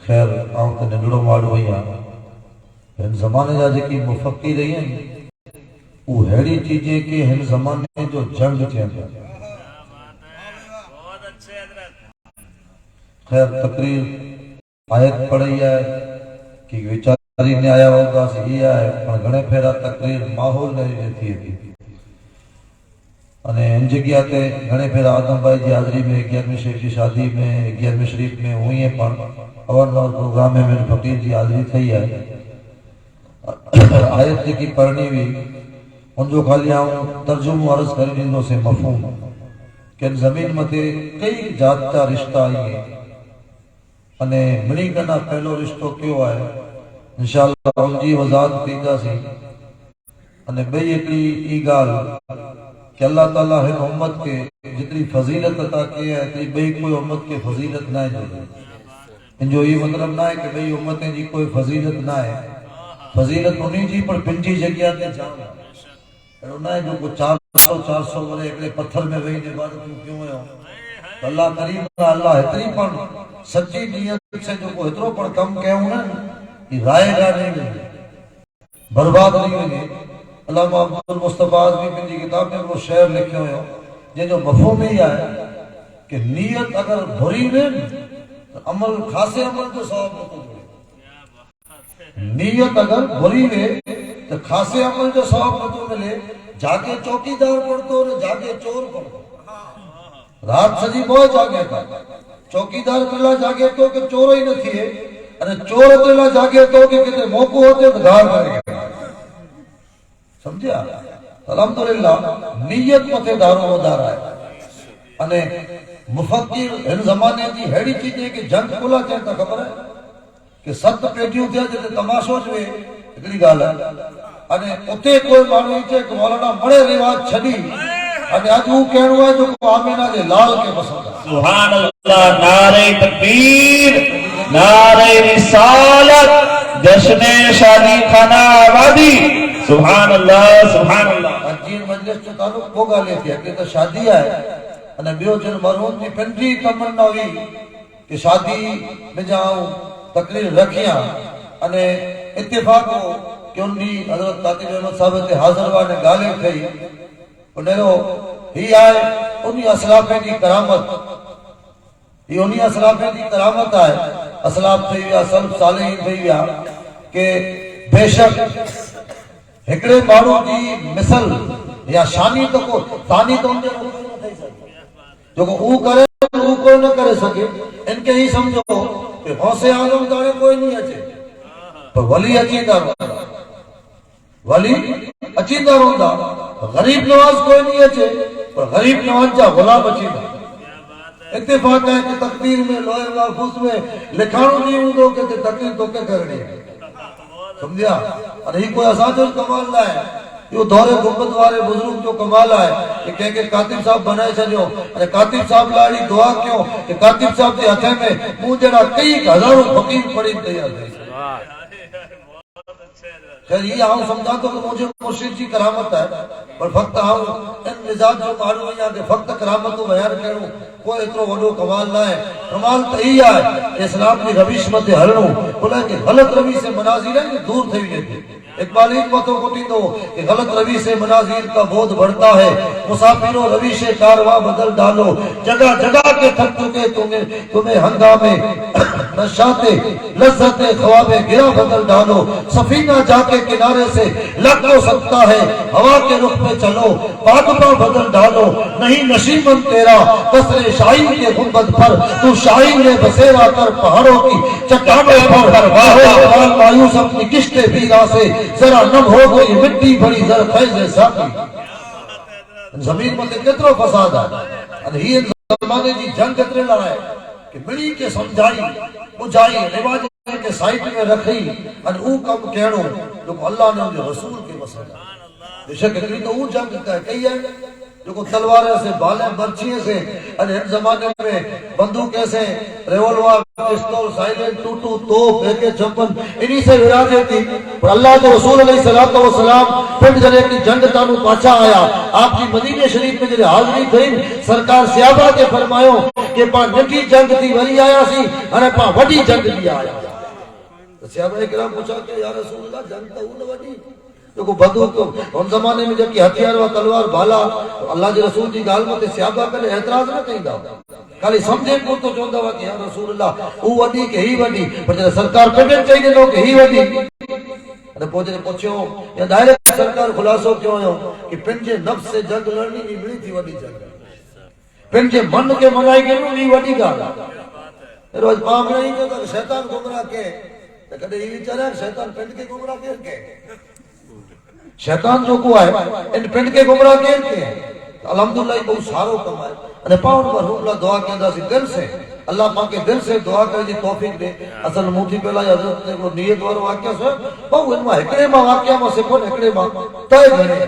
خیر آؤں تے ننڈڑوں مارو ہوئی ہیں ہن زمانے جا جے کی مفقی رہی ہیں وہ ایڑی چیزیں کہ ہن زمانے جو جنگ چین خیر تقریر آیت پڑھی ہے کہ وچاری نے آیا ہوگا سے یہ ہے پر گھنے پھیرا تقریر ماحول نہیں رہتی ہے انہیں ان جگہ تے گھنے پھیرا آدم بھائی جی حاضری میں 11ویں شریف کی شادی میں 11ویں شریف میں ہوئی ہیں پر اور پروگرام میں میرے فقیر جی حاضری تھی ہے آیت جی کی پڑھنی ہوئی ان جو خالی آؤں ترجمہ عرض کرنے دوں سے مفہوم کہ ان زمین متے کئی جاتا رشتہ آئی ہیں انہیں منی کرنا پہلو رشتہ کیوں آئے انشاءاللہ ان جی وضاحت تیجا سی انہیں بھئی اکڑی ای گال کہ اللہ تعالیٰ ہے امت کے جتنی فضیلت عطا کی ہے اتنی بھئی کوئی امت کے فضیلت نہ ہے ان جو یہ مطلب نہ ہے کہ بھئی امتیں جی کوئی فضیلت نہ ہے فضیلت انہی جی پر پنجی جگہ تے جانا ہے نہ ہے جو کو 400 ورے اکڑے پتھر میں وہی عبادت کیوں ہے اللہ کریم اللہ اتنی پر سچی نیت سے جو کو اترو پر کم کہوں نا یہ رائے گا نہیں ہوئی برباد نہیں ہوئی علامہ عبد المصطفیٰ بھی اپنی کتاب میں وہ شعر لکھے ہوئے ہوں یہ جو مفہوم ہی ہے کہ نیت اگر بری نہیں تو عمل خاصے عمل تو ثواب نہ تو نیت اگر بری ہے تو خاصے عمل جو ثواب نہ تو ملے جا کے چوکیدار پڑھتو اور جا کے چور پڑھتو رات سجی بہت جاگے تھا چوکیدار تلا جاگے تو کہ چور ہی نہ تھی اور چور تلا جاگے تو کہ کتے موقع ہوتے تو دھار کرے گا سمجھا الحمدللہ نیت متے دارو ودار ہے انہیں مفکر ان زمانے کی ہیڑی چیزیں کہ جنگ کھلا چاہتا خبر ہے کہ 7 پیٹیوں تھے جتے تماشو جو اکڑی گال ہے انہیں اتے کوئی مانوی چاہے کہ مولانا بڑے رواج چھڑی انہیں آج وہ کہنو ہے جو آمینہ دے لال کے پسند ہے سبحان اللہ نعرہ تکبیر نعرہ رسالت جشن شادی خانہ آبادی سبحان اللہ سبحان اللہ جین مجلس جو تعلق وہ گالے تھے کہ تو شادی ہے انہیں بیو جن مرحوم کی پنڈی تمنا ہوئی کہ شادی میں جاؤں تقریر رکھیاں انے اتفاق ہو کہ ان بھی حضرت خاتم احمد صاحب تے حاضر ہوا نے گالیں تھئی انہوں ہی آئے انہی اسلافیں کی کرامت یہ انہی اسلافیں کی کرامت آئے اسلاف تھی ویا سلف صالحین تھی ویا کہ بے شک ہکڑے مارو کی مثل یا شانی تو کو ثانی تو ان کے جو کو او کرے او کوئی نہ کرے سکے ان کے ہی سمجھو کہ غوث اعظم دارے کوئی نہیں اچے پر ولی اچیندہ روندا ولی اچیندہ روندا غریب نواز کوئی نہیں اچے پر غریب نواز جا غلام اچیندہ اتفاق ہے کہ تقدیر میں لوہے محفوظ میں لکھانو نہیں ہوں دو کہ تقدیر تو کیا کرنی ہے سمجھا اور ہی کوئی اساس کمال نہ ہے یہ دور گنبد والے بزرگ جو کمال ہے کہ کہہ کے کاتب صاحب بنائے چلیو ارے کاتب صاحب لاڑی دعا کیوں کہ کاتب صاحب کے ہتھے میں منہ جڑا کئی ہزاروں فقیر پڑی تیار ہے خیر یہ آؤں سمجھا تو کہ مجھے مرشد کی کرامت ہے پر فقط آؤں ان مزاج جو معلوم ہے کہ فقط کرامت کو بیان کروں کوئی اترو وڈو کمال نہ ہے کمال تو ہی ہے کہ اسلام کی روش مت ہلنو بولا کہ غلط روی سے مناظر ہے کہ دور تھے ہوئے تھے اقبال ایک باتوں کو تھی تو کہ غلط روی سے مناظر کا بودھ بڑھتا ہے مسافروں روی سے کارواں بدل ڈالو جگہ جگہ کے تھک چکے تمہیں ہنگامے نشاتے لذت خواب گرا بدل ڈالو سفینہ جا کے کنارے سے لگ تو سکتا ہے ہوا کے رخ پہ چلو پاکبہ بدل ڈالو نہیں نشیمن تیرا قصر شاہین کے گنبد پر تو شاہین نے بسیرا کر پہاڑوں کی چٹانوں پر واہ مایوس اپنی کشتے بیرا سے ذرا نم ہو گئی مٹی بڑی ذرا فیض ساقی زمین میں کتنا فساد ہے ہی زمانے کی جنگ کتنے لڑائے کہ مڑی کے سمجھائی بجھائی رواج کے سائٹ میں رکھی ان او کم کہنو جو اللہ نے انجھے رسول کے مسئلہ بے شک اتنی تو او جنگ کہی ہے جو کو تلوارے سے بالیں برچیے سے ان زمانے میں بندوقیں سے ریولوار پستول سائلنٹ ٹوٹو توپ ایک چھپن انہی سے وراجے تھی اور اللہ کے رسول علیہ السلام پھر جلے کی جنگ تانو پاچا آیا آپ کی مدینہ شریف میں جلے حاضری تھی سرکار صحابہ کے فرمایوں کہ پا نٹی جنگ تھی وری آیا سی اور پا وڈی جنگ بھی آیا صحابہ اکرام پوچھا کہ یا رسول اللہ جنگ تو نہ وڈی جو بندوق ان زمانے میں جب کہ ہتھیار و تلوار بھالا اللہ کے رسول کی گال میں صحابہ کرے اعتراض نہ کہیں دا خالی سمجھے کو تو چوندا ہوا کہ یا رسول اللہ او وڈی کہ ہی وڈی پر جب سرکار پٹن چاہیے لو کہ ہی وڈی ارے پوچھے پوچھو یا ڈائریکٹ سرکار خلاصو کیوں ہے کہ پنجے نفس سے جنگ لڑنی نہیں ملی تھی وڈی جنگ پنجے من کے منائی کے نہیں وڈی گال روز پام نہیں کہ شیطان گمراہ کے کدے یہ بیچارہ شیطان پنڈ کے گمراہ کے شیطان جو کو ہے ان پنڈ کے گمراہ کے الحمدللہ یہ بہت سارو کم ہے انہیں پاؤں پر اللہ دعا کیا دا سی دل سے اللہ پاک کے دل سے دعا کرے جی توفیق دے اصل موتی پہلا یا حضرت نے وہ نیت وارو واقعہ سو بہو ان میں ہکڑے ماں واقعہ ماں سے کون ہکڑے ماں تائے گھنے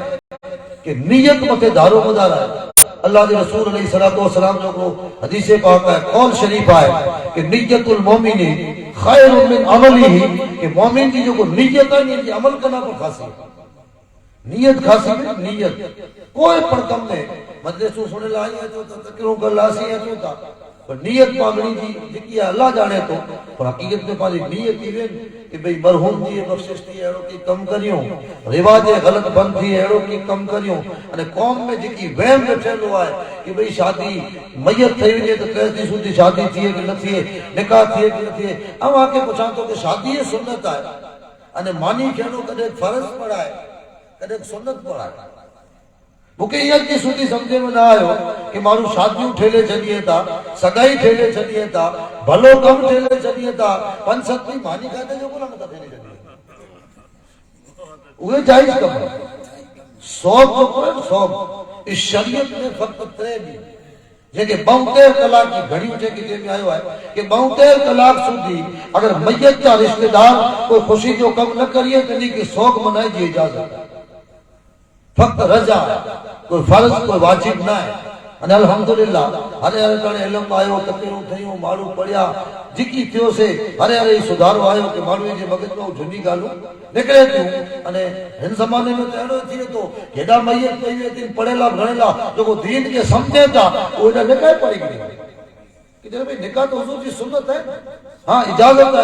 کہ نیت متے دارو مدار ہے اللہ کے رسول علیہ السلام جو کو حدیث پاک ہے قول شریف ہے کہ نیت المومن خیر من عملی ہی کہ مومن کی جو کو نیت ہے نیت عمل کرنا کو خاصی نیت خاصی ہے نیت کوئی پڑکم نے مجلسوں سنے لائی ہے جو تذکروں کر لاسی ہے جو تھا پر نیت مانگنی جی جکی اللہ جانے تو پر حقیقت میں پاری نیت ہی وین کہ بھئی مرحوم جی بخشش تھی ایڑو کی کم کریوں رواج غلط بند تھی ایڑو کی کم کریوں انہیں قوم میں جکی وہم بیٹھے لو ہے کہ بھئی شادی میت تھی وجے تو کیسی سوتی شادی تھی ہے کہ نہ تھی نکاح تھی ہے کہ نہ تھی ہم آ کے پوچھاں تو کہ شادی ہے سنت ہے انہیں مانی کہنو کدے فرض پڑا ہے کدے سنت پڑا ہے مکہ یہ کی سوتی سمجھے میں نہ آئے کہ مارو شادیوں ٹھیلے چلیے تھا سگائی ٹھیلے چلیے تھا بھلو کم ٹھیلے چلیے تھا پن ستنی مانی کہتے جو بلا مطا ٹھیلے چلیے وہ جائز کم ہے سوب جو کوئی سوب اس شریعت میں فقط ترے بھی یہ کہ باؤں طلاق کی گھڑی اٹھے کی دے میں آئے ہوا ہے کہ باؤں طلاق سودی اگر میت کا رشتہ دار کوئی خوشی جو کم نہ کریے تو نہیں کہ سوگ منائے جی اجازت فقط رضا ہے کوئی فرض کوئی واجب نہ ہے ان الحمدللہ ہرے ہرے کنے علم آئے ہو تقریروں تھیوں معلوم پڑیا جکی تھیوں سے ہرے ہرے سدھارو آئے ہو کہ معلوم جی مگت میں جھنی گالو نکلے تھیوں انہیں ہن زمانے میں تیڑو تھیے تو جیڑا میت پہیوے تین پڑے لا گھنے لا جو کو دین کے سمجھے تھا وہ ایڈا نکلے پڑی گئی کہ جب نکاح تو حضور کی سنت ہے، ہاں اجازت ہے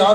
4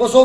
200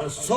100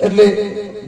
એટલે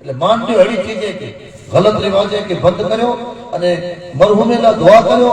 એટલે માનજો એડી ચીજે કે ગલત રિવાજે કે બંધ કર્યો અને મરહુમેલા દુઆ કર્યો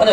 અને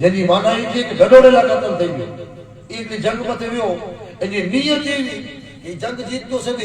જેની માના એ છે કે ગડોડે લા કતલ થઈ ગયો એ જંગ મતે વ્યો એની નિયત એવી એ જંગ જીતતો છે કે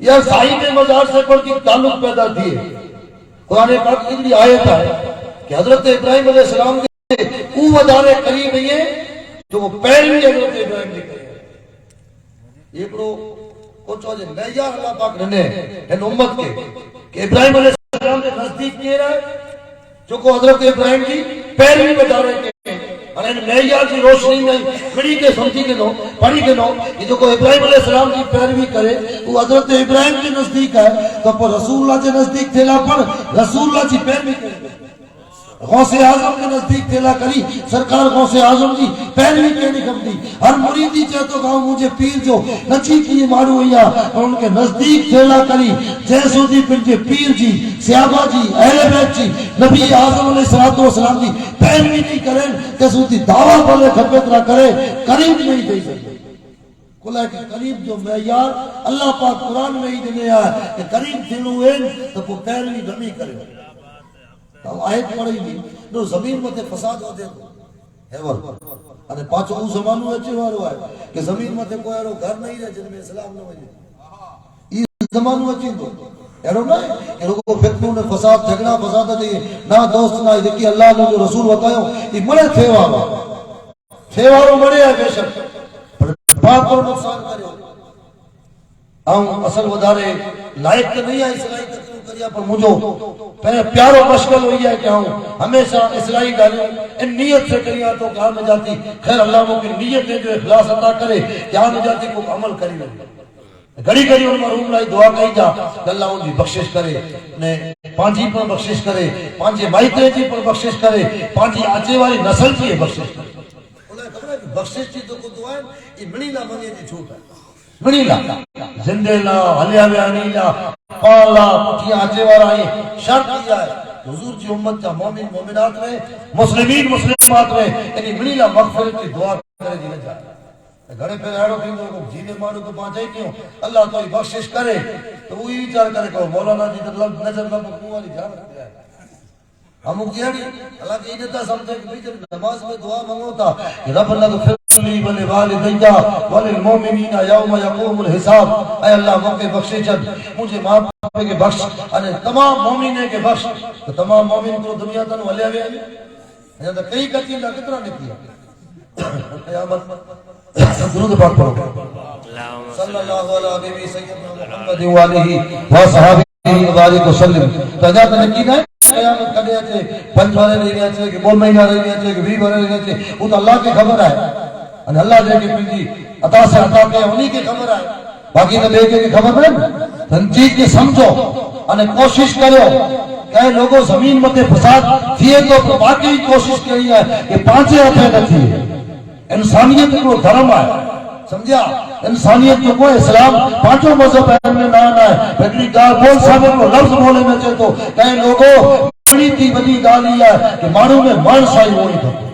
یا صاحب مزار سے پر کی تعلق پیدا تھی. قرآن پاک کی آیت ہے کہ حضرت ابراہیم علیہ السلام کے وہ ودارے قریب نہیں ہے جو وہ پیروی حضرت ابراہیم کی کرے. ایکڑو کچھ ہو جائے معیار اللہ پاک نے ان امت کے کہ ابراہیم علیہ السلام کے نزدیک کیے رہے جو کو حضرت ابراہیم کی پیروی ودارے کے اور ان معیار کی روشنی میں کھڑی کے سمجھی کے نو پڑھی کے نو کہ جو کو ابراہیم علیہ السلام کی پیروی کرے وہ حضرت ابراہیم کے نزدیک ہے تو پر رسول اللہ کے نزدیک تھیلا پر رسول اللہ کی پیروی کرے. غوث اعظم کے نزدیک تھیلا کری سرکار غوث اعظم جی پیروی کے نہیں کمتی. ہر مریدی چاہتو کہا مجھے پیر جو نچی کی مارو ہویا اور ان کے نزدیک تھیلا کری جیسو دی پنجے پیر جی صحابہ جی اہل بیت جی نبی اعظم علیہ السلام جی پیروی نہیں کریں جیسو دی دعویٰ بلے خبت نہ کرے قریب نہیں دے سکتے. کلا کہ قریب جو معیار اللہ پاک قرآن میں ہی دینے آیا کہ قریب دلوں ہیں تو وہ پیروی گمی کرے. تو آیت پڑھی بھی نو زمین میں فساد ہو دے ہیور اور پانچوں او زمانوں اچھے وارو ہے کہ زمین میں کوئی ایرو گھر نہیں رہے جن میں اسلام نہ وجے اس زمانوں اچھے دو ایرو نہ کہ لوگوں فتنوں نے فساد جھگڑا فساد دے نہ دوست نہ دیکھی اللہ نے جو رسول بتایا یہ مرے تھے وارو مرے ہے بے شک پاک کو نقصان کرے ہم اصل ودارے لائق نہیں ہے اسلائی تقریر کریا پر مجھو پیارو مشکل ہوئی ہے کہ ہوں ہمیشہ اسلائی ڈالوں ان نیت سے کریا تو کہاں میں جاتی خیر اللہ وہ کی نیت نے جو اخلاص عطا کرے کہاں میں جاتی کو عمل کری رہی گھڑی گھڑی ان مرحوم لائی دعا کہی جا کہ اللہ ان کی بخشش کرے نے پانچی پر بخشش کرے پانچے مائتے جی پر بخشش کرے پانچی آچے والی نسل کی بخشش کرے. بخشش کی تو کو دعائیں یہ مڑی لا منی جی چھوٹ ہے مڑی لا زندے لا حلیا بیانی لا پالا پٹھیا آچے والا آئی شرط کیا ہے حضور جی امت کا مومن مومنات میں مسلمین مسلمات میں یعنی مڑی لا مغفرت کی دعا کرے جی نہ جائے گھڑے پہ ایڑو کہ لوگ جینے مارو تو پانچائی کیوں اللہ تو بخشش کرے تو وہی وچار کرے کہ مولانا جی تو لفظ نظر لفظ کنواں والی جان رکھتا ہے ہم کیڑی اللہ کی انتا سمجھے کہ بھئی جب نماز میں دعا مانگو تا کہ رب اللہ اغفر لی ولوالدیا وللمؤمنین یوم یقوم الحساب اے اللہ مجھے بخشے چند مجھے ماں باپ کے بخش اور تمام مومنین کے بخش تو تمام مومن کو دنیا تن ولیا گیا ہے تو کئی کچھ نہ کتنا نکلا قیامت درود پاک پڑھو صلی اللہ علیہ سیدنا محمد وآلہ وصحبہ وبارک وسلم تجات نکینا ہے قیامت کدے اچھے 5 بارے نہیں اچھے کہ 2 مہینہ نہیں اچھے کہ 20 بارے نہیں اچھے وہ تو اللہ کی خبر ہے اور اللہ دے کے پنجی عطا سے عطا کے انہی کی خبر ہے باقی تو لے کے خبر ہے تنجید کے سمجھو اور کوشش کرو کہ لوگوں زمین متے فساد تھیے تو باقی کوشش کری ہے کہ 5 ہفتے نہ تھیے انسانیت کو دھرم ہے سمجھا انسانیت جو کوئی اسلام 5 مذہب ہے میں نہ ہے پہلی گال بول صاحب کو لفظ بولے میں چاہے تو کہیں لوگوں بڑی تھی بڑی گال ہی ہے کہ مانو میں مان سائی ہونی کھپے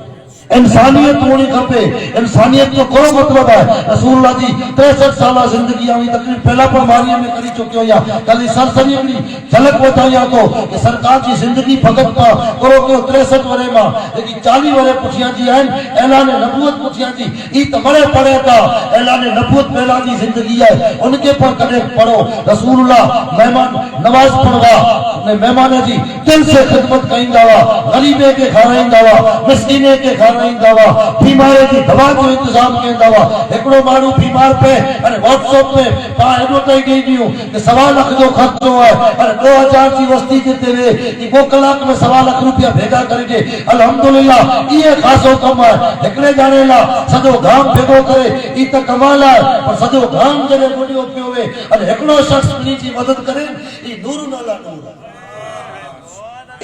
انسانیت ہونی کھپے انسانیت جو کوئی مطلب ہے رسول اللہ جی 63 سالہ زندگی آئی تقریب پہلا پر ماریہ میں کری چکے ہو یا کلی سرسری اپنی جھلک بتایا تو کہ سرکار کی زندگی فقط پا کرو کہ 63 ورے ماں لیکن 40 ورے پوچھیا جی ہیں اعلان نبوت پوچھیا جی یہ تو بڑے پڑے تھا اعلان نبوت پہلا جی زندگی ہے ان کے پر کدے پڑھو رسول اللہ مہمان نواز پڑھوا مہمان جی دل سے خدمت کہیں دعوا غریبے کے کھارائیں دعوا مسکینے کے کھارائیں دعوا بیمارے کی دوا جو انتظام کے دعوا ایکڑو مانو بیمار پہ اور واٹس ایپ پہ پا ایڈورٹائز گئی دیوں کہ 1.25 لاکھ جو خرچ ہوا ہے اور 2000 کی وسطی دیتے ہوئے کہ 2 کلاک میں 1.25 لاکھ روپیہ بھیگا کریں گے الحمدللہ یہ خاصو کم ہے ایکڑے جانے لا سجو گام بھیگو کرے یہ تو کمال ہے اور سجو گام جڑے گڈیو پہ ہوئے اور ایکڑو شخص بنی جی مدد کریں یہ نور نالا نور ہے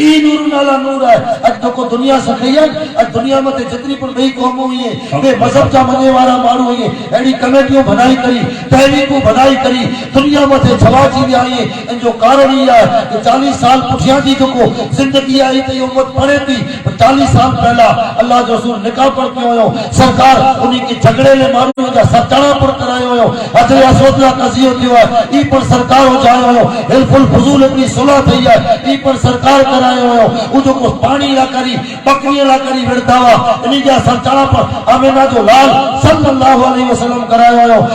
ای نور نالا نور ہے اج تو کو دنیا سکھئی ہے اج دنیا میں جتنی پر بئی قوم ہوئی ہے بے مذہب جا منے والا مانو ہوئی ہے ایڈی کمیٹیوں بنائی کری تحریکوں بنائی کری دنیا میں چھوا چی بھی آئی ہے ان جو کارن ہی ہے کہ 40 سال پٹھیاں جی تو کو زندگی آئی تھی امت پڑے تھی 40 سال پہلا اللہ جو رسول نکاح پڑھ کے ہوئے سرکار انہی کی جھگڑے لے مانو جا سچڑا پڑھ کرائے ہوئے حضر اسود اللہ قضی ہوتی ہوئے ای پر سرکار ہو جائے ہوئے حلف الفضول اپنی صلح تھی ہے ای پر سرکار کرائے ہوئے وہ جو کچھ پانی لا کری بکری لا کری ورتاوا انہی جا سرچڑا پر آمینہ جو لال صلی اللہ علیہ وسلم کرائے ہوئے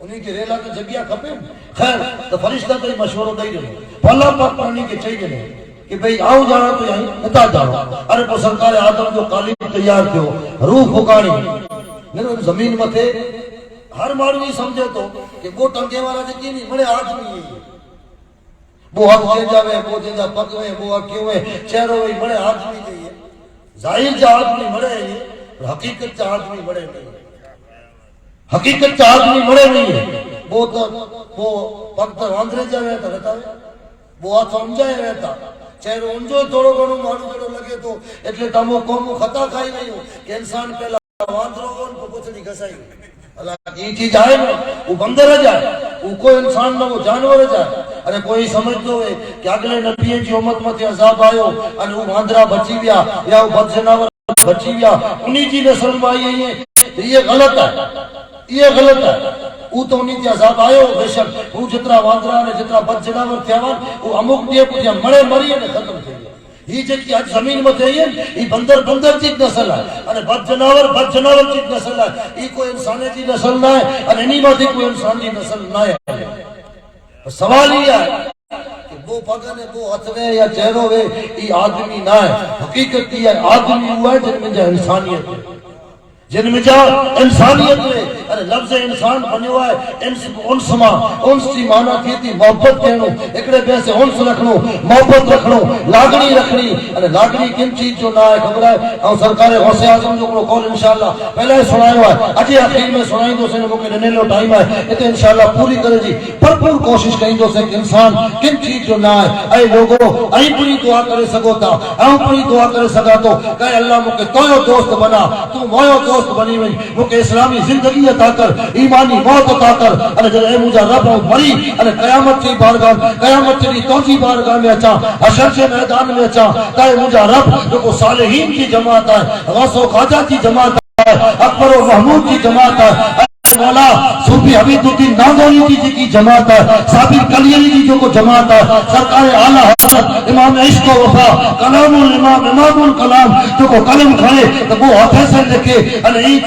انہیں کے ریلا تو جگہ کھپے خیر تو فرشتہ تو مشورہ دے دے اللہ پاک پانی کے چاہیے کہ بھئی آؤ جانا تو یہیں نتا جانا ارے کو سرکار آدم جو قالب تیار کیو روح پھکانی میرے زمین متھے ہر ماروی سمجھے تو کہ وہ ٹنگے والا جکی نہیں بڑے آدمی ہے وہ ہاتھ دے جاوے وہ دے جا پگ میں وہ کیوں ہے چہروں میں بڑے آدمی نہیں ہے ظاہر جا آدمی بڑے ہیں حقیقت جا آدمی بڑے نہیں حقیقت جا آدمی بڑے نہیں ہے وہ تو وہ پگ تو آندھرے جا رہتا ہے وہ ہاتھ سمجھائے رہتا چہرو انجو تھوڑو گھنو مانو جڑو لگے تو اتلے تمو قومو خطا کھائی نہیں ہو کہ انسان پہلا واندرو گھن کو کچھ نہیں گھسائی اللہ یہ چیز آئے نا وہ بندر جائے وہ کوئی انسان نہ وہ جانور جائے ارے کوئی سمجھ دو ہے کہ اگلے نبی جی امت مت عذاب آئے ہو ارے وہ واندرا بچی بیا یا وہ بد جناور بچی بیا انہی جی نسل میں آئی ہے یہ غلط ہے یہ غلط ہے وہ تو انہی جی عذاب آئے ہو بے شک وہ جتنا واندرا نے جتنا بد جناور تھیا وہ امک دیے پوچھا مرے مری نے ختم تھے یہ جی آج زمین میں تھے یہ بندر بندر چیز نسل ہے ارے بد جناور چیز نسل ہے یہ کوئی انسانی چیز نسل نہ ہے ارے نہیں بات کوئی انسانی نسل نہ ہے سوال یہ ہے کہ وہ پگنے وہ ہتھوے یا چہرو وے یہ آدمی نہ ہے حقیقت یہ ہے آدمی ہوا ہے جن میں جا انسانیت ہے جن میں جا انسانیت ہے ارے لفظ انسان بنے ہوا ہے انس ماں انس کی معنی تھی تھی محبت کہنو ایکڑے بیسے انس رکھنو محبت رکھنو لاگنی رکھنی ارے لاگنی کن چیز جو نہ ہے خبر ہے اور سرکار غوث اعظم جو کو قول انشاءاللہ پہلے سنایا ہوا ہے اجے اخیر میں سنائی دو سے نے موقع دینے لو ٹائم ہے تے انشاءاللہ پوری کرے جی بھرپور کوشش کریں دو سے کہ انسان کن چیز جو نہ ہے اے لوگوں ائی پوری دعا کرے سکو تا اں پوری دعا کرے سکا تو کہ اللہ مکے تویو دوست بنا تو مویو دوست بنی وئی مکے اسلامی زندگی عطا کر ایمانی موت عطا کر ارے جے اے مجھا رب مری ارے قیامت کی بارگاہ قیامت کی توجی بارگاہ میں اچا حشر کے میدان میں اچا کہ مجھا رب جو صالحین کی جماعت ہے غوث و خواجہ کی جماعت ہے اکبر و محمود کی جماعت ہے مولا صوفی حمید الدین ناگوری جی کی جماعت ہے صابر کلیلی جی جو کو جماعت ہے سرکار اعلی حضرت امام عشق و وفا کلام الامام امام الکلام جو کو قلم کھائے تو وہ ہاتھے سے لکھے انہیں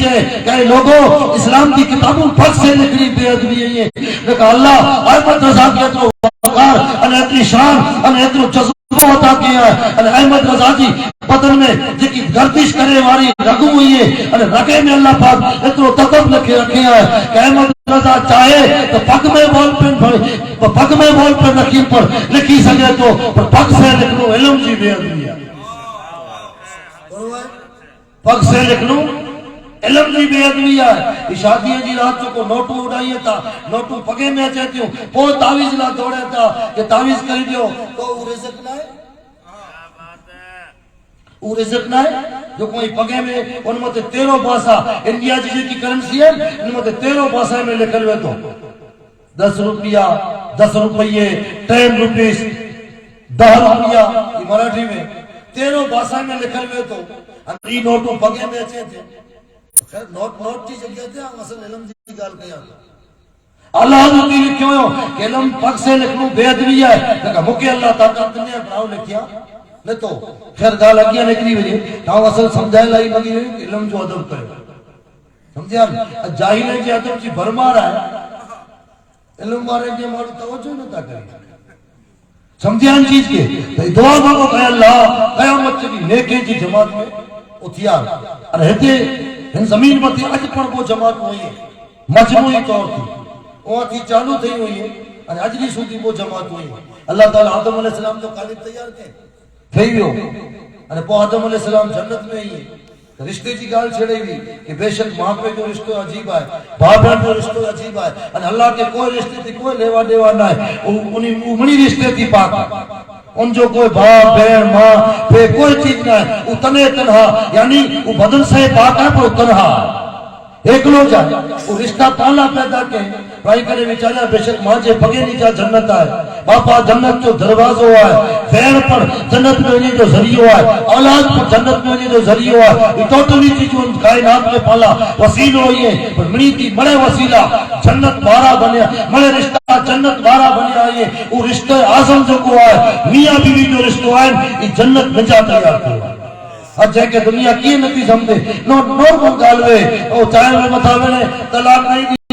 کہ لوگوں اسلام کی کتابوں پھٹ سے لکھنی بے ادبی ہے لیکن اللہ احمد رضا کی اترو وقار انہیں اتنی شان انہیں اترو جذبہ عطا کیا ہے احمد رضا جی بدن میں جکی گردش کرے واری رگو ہوئی ہے اور رگے میں اللہ پاک اتنو تقب لکھے رکھے ہیں کہ احمد رضا چاہے تو پگ میں بول پین پڑھے پگ میں بول پین رکھیم پر لکھی سکے تو پر پگ سے لکھنو علم جی بے ادبی ہے پگ سے لکھنو علم جی بے ادبی ہے شادی جی رات کو نوٹو اڑائیے تا نوٹو پگے میں چاہتی ہوں وہ تعویز نہ دوڑے تا کہ تعویز کری دیو تو رزق نہ ہے وہ رزق نہ ہے جو کوئی پگے میں ان میں 13 پاسا انڈیا جی کی کرنسی ہے ان میں 13 پاسا میں لکھل ہوئے تو 10 روپیہ 10 روپیے 10 روپیز 10 روپیہ یہ مراٹھی میں 13 پاسا میں لکھل ہوئے تو انہی نوٹوں پگے میں اچھے تھے خیر نوٹ کی جگہ تھے ہم اصل علم جی گال کیا اللہ حضرت کی لکھیں ہو کہ علم پگ سے لکھنو بے ادبی ہے لیکن مکہ اللہ طاقت دنیا بناؤ لکھیا نہیں تو خیر گال اگیا نکلی وجہ تاؤں اصل سمجھائے لائی لگی ہوئی کہ علم جو ادب کرے سمجھے جاہلے جی ادب جی بھرما رہا ہے علم مارے جی ہماری توجہ نہ تا کرے سمجھے ان چیز کے دعا مانگو کہ اللہ قیامت چلی نیکے جی جماعت میں اتیار اور ہتے ان زمین پر تھی اج پر وہ جماعت ہوئی ہے مجموعی طور تھی وہاں تھی چالو تھی ہوئی ہے اور اجلی سودی وہ جماعت ہوئی ہے اللہ تعالیٰ آدم علیہ السلام جو قالب تیار کے تھی ہو اور پو آدم علیہ السلام جنت میں ہی ہے رشتے کی گال چھڑے ہوئی کہ بے شک ماں پہ جو رشتہ عجیب ہے باپ پہ جو رشتہ عجیب ہے اور اللہ کے کوئی رشتے تھی کوئی لیوا دیوا نہ ہے انہی رشتے تھی پاک ان جو کوئی باپ بہن ماں پہ کوئی چیز نہ ہے وہ تنے تنہا یعنی وہ بدن سے پاک ہے پر تنہا ایک لو جائے وہ رشتہ تالا پیدا کے بھائی کرے بیچارہ بے شک ماں جے پگے نیچا جنت آئے باپا جنت جو دروازہ ہوا ہے فیر پر جنت میں ہونے جو ذریعہ ہے اولاد پر جنت میں ہونے جو ذریعہ ہے یہ ٹوٹلی چیز جو کائنات میں پالا وسیل ہوئی ہے پر منی کی بڑے وسیلہ جنت بارہ بنیا بڑے رشتہ جنت بارہ بنیا ہے وہ رشتہ اعظم جو کو ہے میاں بیوی جو رشتہ ہے یہ جنت نجا تیار کرو اور جائے کہ دنیا کی نتی سمجھے نورمل گالوے او چاہے میں مطابع نے طلاق نہیں دی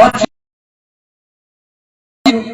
5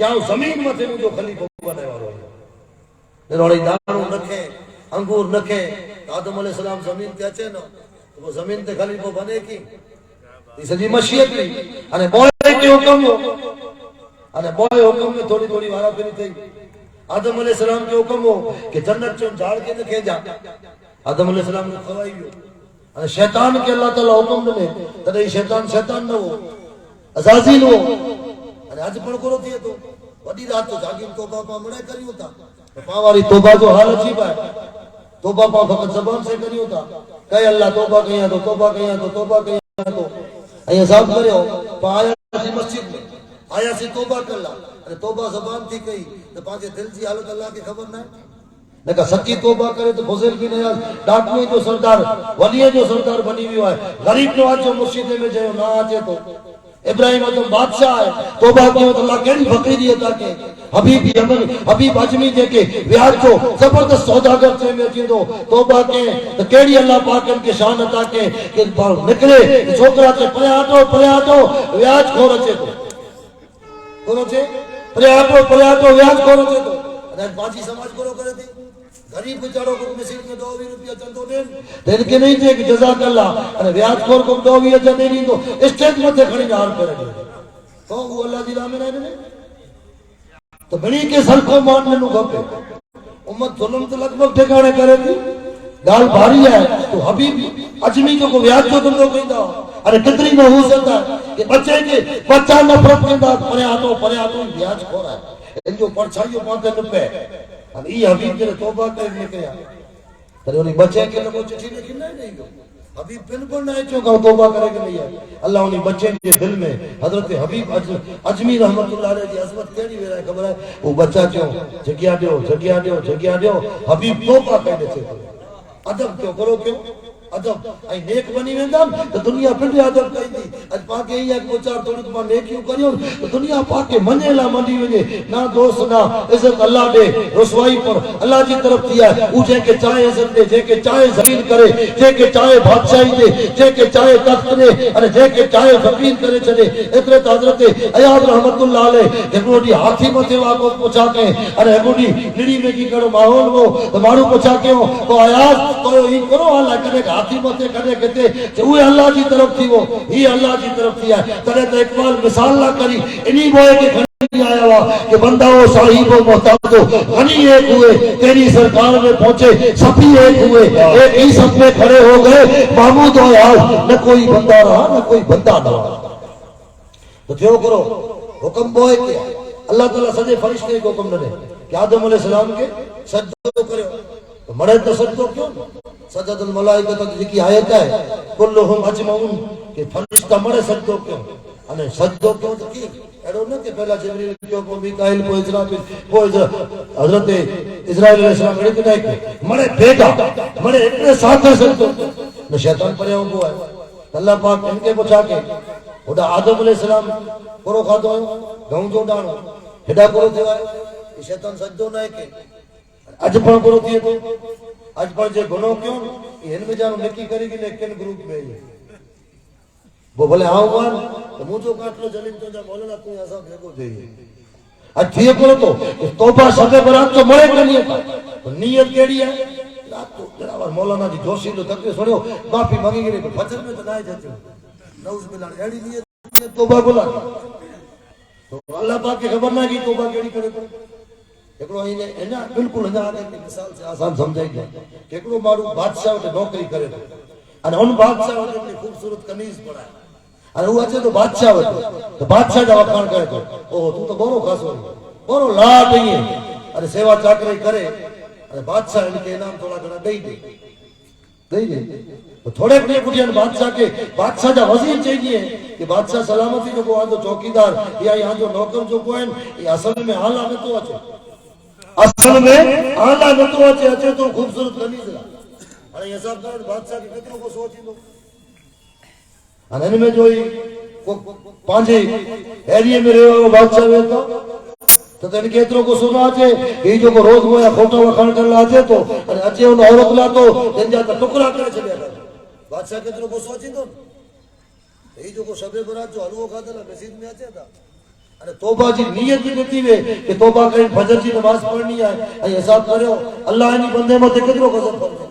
کہ آؤ زمین متے جو خلیفہ بنے والو نروڑی دانو نکھے انگور نکھے آدم علیہ السلام زمین تے اچے نا تو وہ زمین تے خلیفہ بنے کی اس جی مشیت لی انے بوئے کے حکم ہو انے بوئے حکم میں تھوڑی تھوڑی وارا پھری تھی آدم علیہ السلام کے حکم ہو کہ جنت چون جھاڑ کے نکھے جا آدم علیہ السلام نے خواہی ہو انے شیطان کے اللہ تعالیٰ حکم دنے تدھے شیطان نہ ہو عزازیل ہو انے آج پڑھ کرو تھی تو وڈی رات تو جاگیم توبہ پا مڑے کری ہوتا پاواری توبہ جو حال عجیب ہے توبہ پا فقط زبان سے کری ہوتا کہے اللہ توبہ کہیں تو توبہ کہیں تو توبہ کہیں تو ایہ صاحب کرے ہو پا آیا سی مسجد میں آیا سی توبہ کر اللہ توبہ زبان تھی کہی تو پانچے دل سی حالت اللہ کی خبر نہ نے کہا سچی توبہ کرے تو فضیل کی نیاز ڈاکویں جو سردار ولیے جو سردار بنی ہوئی ہے غریب نواز جو مرشدے میں جائے نہ آجے تو ابراہیم تو بادشاہ ہے توبہ کیوں تو اللہ کیڑی فقیری عطا کے حبیب یمن حبیب اجمی دے کے ویاج جو زبردست سوداگر سے میں اچھی دو توبہ کے تو کیڑی اللہ پاک ان کے شان عطا کے کہ نکلے چھوکرا سے پرے آٹو ویاج کھو رچے تو کھو رچے پرے آٹو ویاج کھو رچے تو باجی سماج کرو کرے تھی غریب بچاروں کو مسجد میں 2 روپیہ چندو دین دین کے نہیں تھے کہ جزاک اللہ ارے بیاج خور کو 2 روپیہ چندے نہیں تو اسٹیج میں تھے کھڑی نار پہ رکھے تو وہ اللہ دی راہ میں نہیں تو بڑی کے سر کو ماننے نو گھپے امت ظلم تو لگ بھگ ٹھکانے کرے تھی گال بھاری ہے تو حبیب اجمی جو کو بیاج کو تم لوگ کہیں دا ارے کتنی محوست ہے کہ بچہ نفرت کے دا پرے آتو بیاج کھو رہا ہے ان جو پرچھائیوں پانتے نپے اب یہ حبیب کے توبہ کرنے کیا ترے انہیں بچے کے لئے چٹھی لکھن نہیں گو حبیب پن پر نہ چونکہ توبہ کرے کہ نہیں ہے اللہ انہیں بچے کے دل میں حضرت حبیب اجمی رحمت اللہ علیہ کی عظمت کیڑی ہوئی ہے خبر ہے وہ بچہ کیوں جگیا دیو حبیب توبہ کہنے سے ادب کیوں کرو کیوں ادب ائی نیک بنی ویندم تو دنیا پھر ادب کئی دی اج پاکے ہی ایک چار تھوڑی تو نیکیوں کریو تو دنیا پاکے منے لا منڈی ونے نہ دوست نہ عزت اللہ دے رسوائی پر اللہ کی طرف دیا ہے او جے کے چاہے عزت دے جے کے چاہے ذلیل کرے جے کے چاہے بادشاہی دے جے کے چاہے تخت دے اور جے کے چاہے فقیر کرے چلے اترے حضرت ایاز رحمت اللہ علیہ ایکڑی ہاتھی متھے واگو پوچھا کے ارے ایکڑی نڑی میں کی کرو ماحول وہ تو مارو پوچھا کے تو ایاز تو ہی کرو اللہ کرے ہاتھی متے کرے کہتے کہ وہ اللہ کی طرف تھی وہ ہی اللہ کی طرف تھی ہے ترے تو اقبال مثال نہ کری انہی بوئے کے گھنی آیا ہوا کہ بندہ ہو صاحب و محتاج ہو غنی ایک ہوئے تیری سرکار میں پہنچے سبھی ایک ہوئے ایک ہی سب میں کھڑے ہو گئے محمود و یاد نہ کوئی بندہ رہا نہ کوئی بندہ نہ رہا تو جو کرو حکم بوئے کیا اللہ تعالیٰ سجے فرشتے کو حکم نہ دے کہ آدم علیہ السلام کے سجدو کرو تو مرے تو سجدو کیوں سجد الملائکہ تک جکی آیت ہے کلہم اجمعون کہ فرشتہ مرے سجدو کیوں انہیں سجدو کیوں تو کی ایڈو نہ کہ پہلا جبریل کیوں کو میکائل کو حضرت اسرائیل علیہ السلام مرے نہیں کہ مرے بیٹا مرے اتنے ساتھ سجدو نہ شیطان پرے ہوں کو ہے اللہ پاک ان کے پوچھا کے خدا آدم علیہ السلام کرو کھاتو ہے گھوں جو ڈانو ہڈا کرو دیوا ہے شیطان سجدو نہ ہے کہ اج پڑھ کرو دیئے تو اج پڑھ جے گناہ کیوں یہ ان میں جانو نکی کرے گی لیکن گروپ میں ہی وہ بولے ہاں مان تو مجھو کاٹ لو جلیم تو جا مولانا کوئی ایسا بھیگو دے اج دیئے کرو تو توبہ شب برات تو مرے کرنی ہے نیت کیڑی ہے رات تو جناب مولانا جی جوشی تو تک سنو معافی مانگی گی نہیں فجر میں تو نہ جاتے نعوذ باللہ ایڑی نیت توبہ بولا تو اللہ پاک کی خبر نہ کی توبہ کیڑی کرے ایکڑو اینا بالکل نہ آنے کی مثال سے آسان سمجھائی گیا کہ ایکڑو مارو بادشاہ ہوتے نوکری کرے اور ان بادشاہ ہوتے اپنی خوبصورت قمیض پڑھائے اور وہ اچھے تو بادشاہ ہوتے تو بادشاہ جا وقان کرے تو تو بورو خاص ہو بورو لاٹ نہیں ہے اور سیوا چاکری کرے اور بادشاہ ان کے انعام تھوڑا گھنا دے تو تھوڑے اپنے کٹیان بادشاہ جا وزیر چاہیے کہ بادشاہ سلامتی جو کو آن تو چوکیدار یا یہاں جو نوکر جو کو ہیں یہ اصل میں حال آنے تو اچھے اصل میں آلہ نتو اچھے تو خوبصورت قمیض رہا اور یہ سب کرنے بادشاہ کی کتنوں کو سوچی دو اور ان میں جو ہی پانچے ایریے میں رہے ہوئے بادشاہ ہوئے تو ان کے اتنوں کو سنا آچے یہ جو کو روز ہویا کھوٹا وکھان کر لاتے تو اچھے ان عورت لا تو جن جاتا ٹکرا کرے چلے گا بادشاہ کتنوں کو سوچی دو یہ جو کو شب برات جو حلوہ کھاتا لا مسجد میں آتے تھا અને તોબા જી નિયત નથી વે કે તોબા કરીને ફજર જી નમાઝ પઢની આય અહીં હિસાબ કર્યો અલ્લાહ ની બંદે મતે કેટલો ગજબ ફરમાયો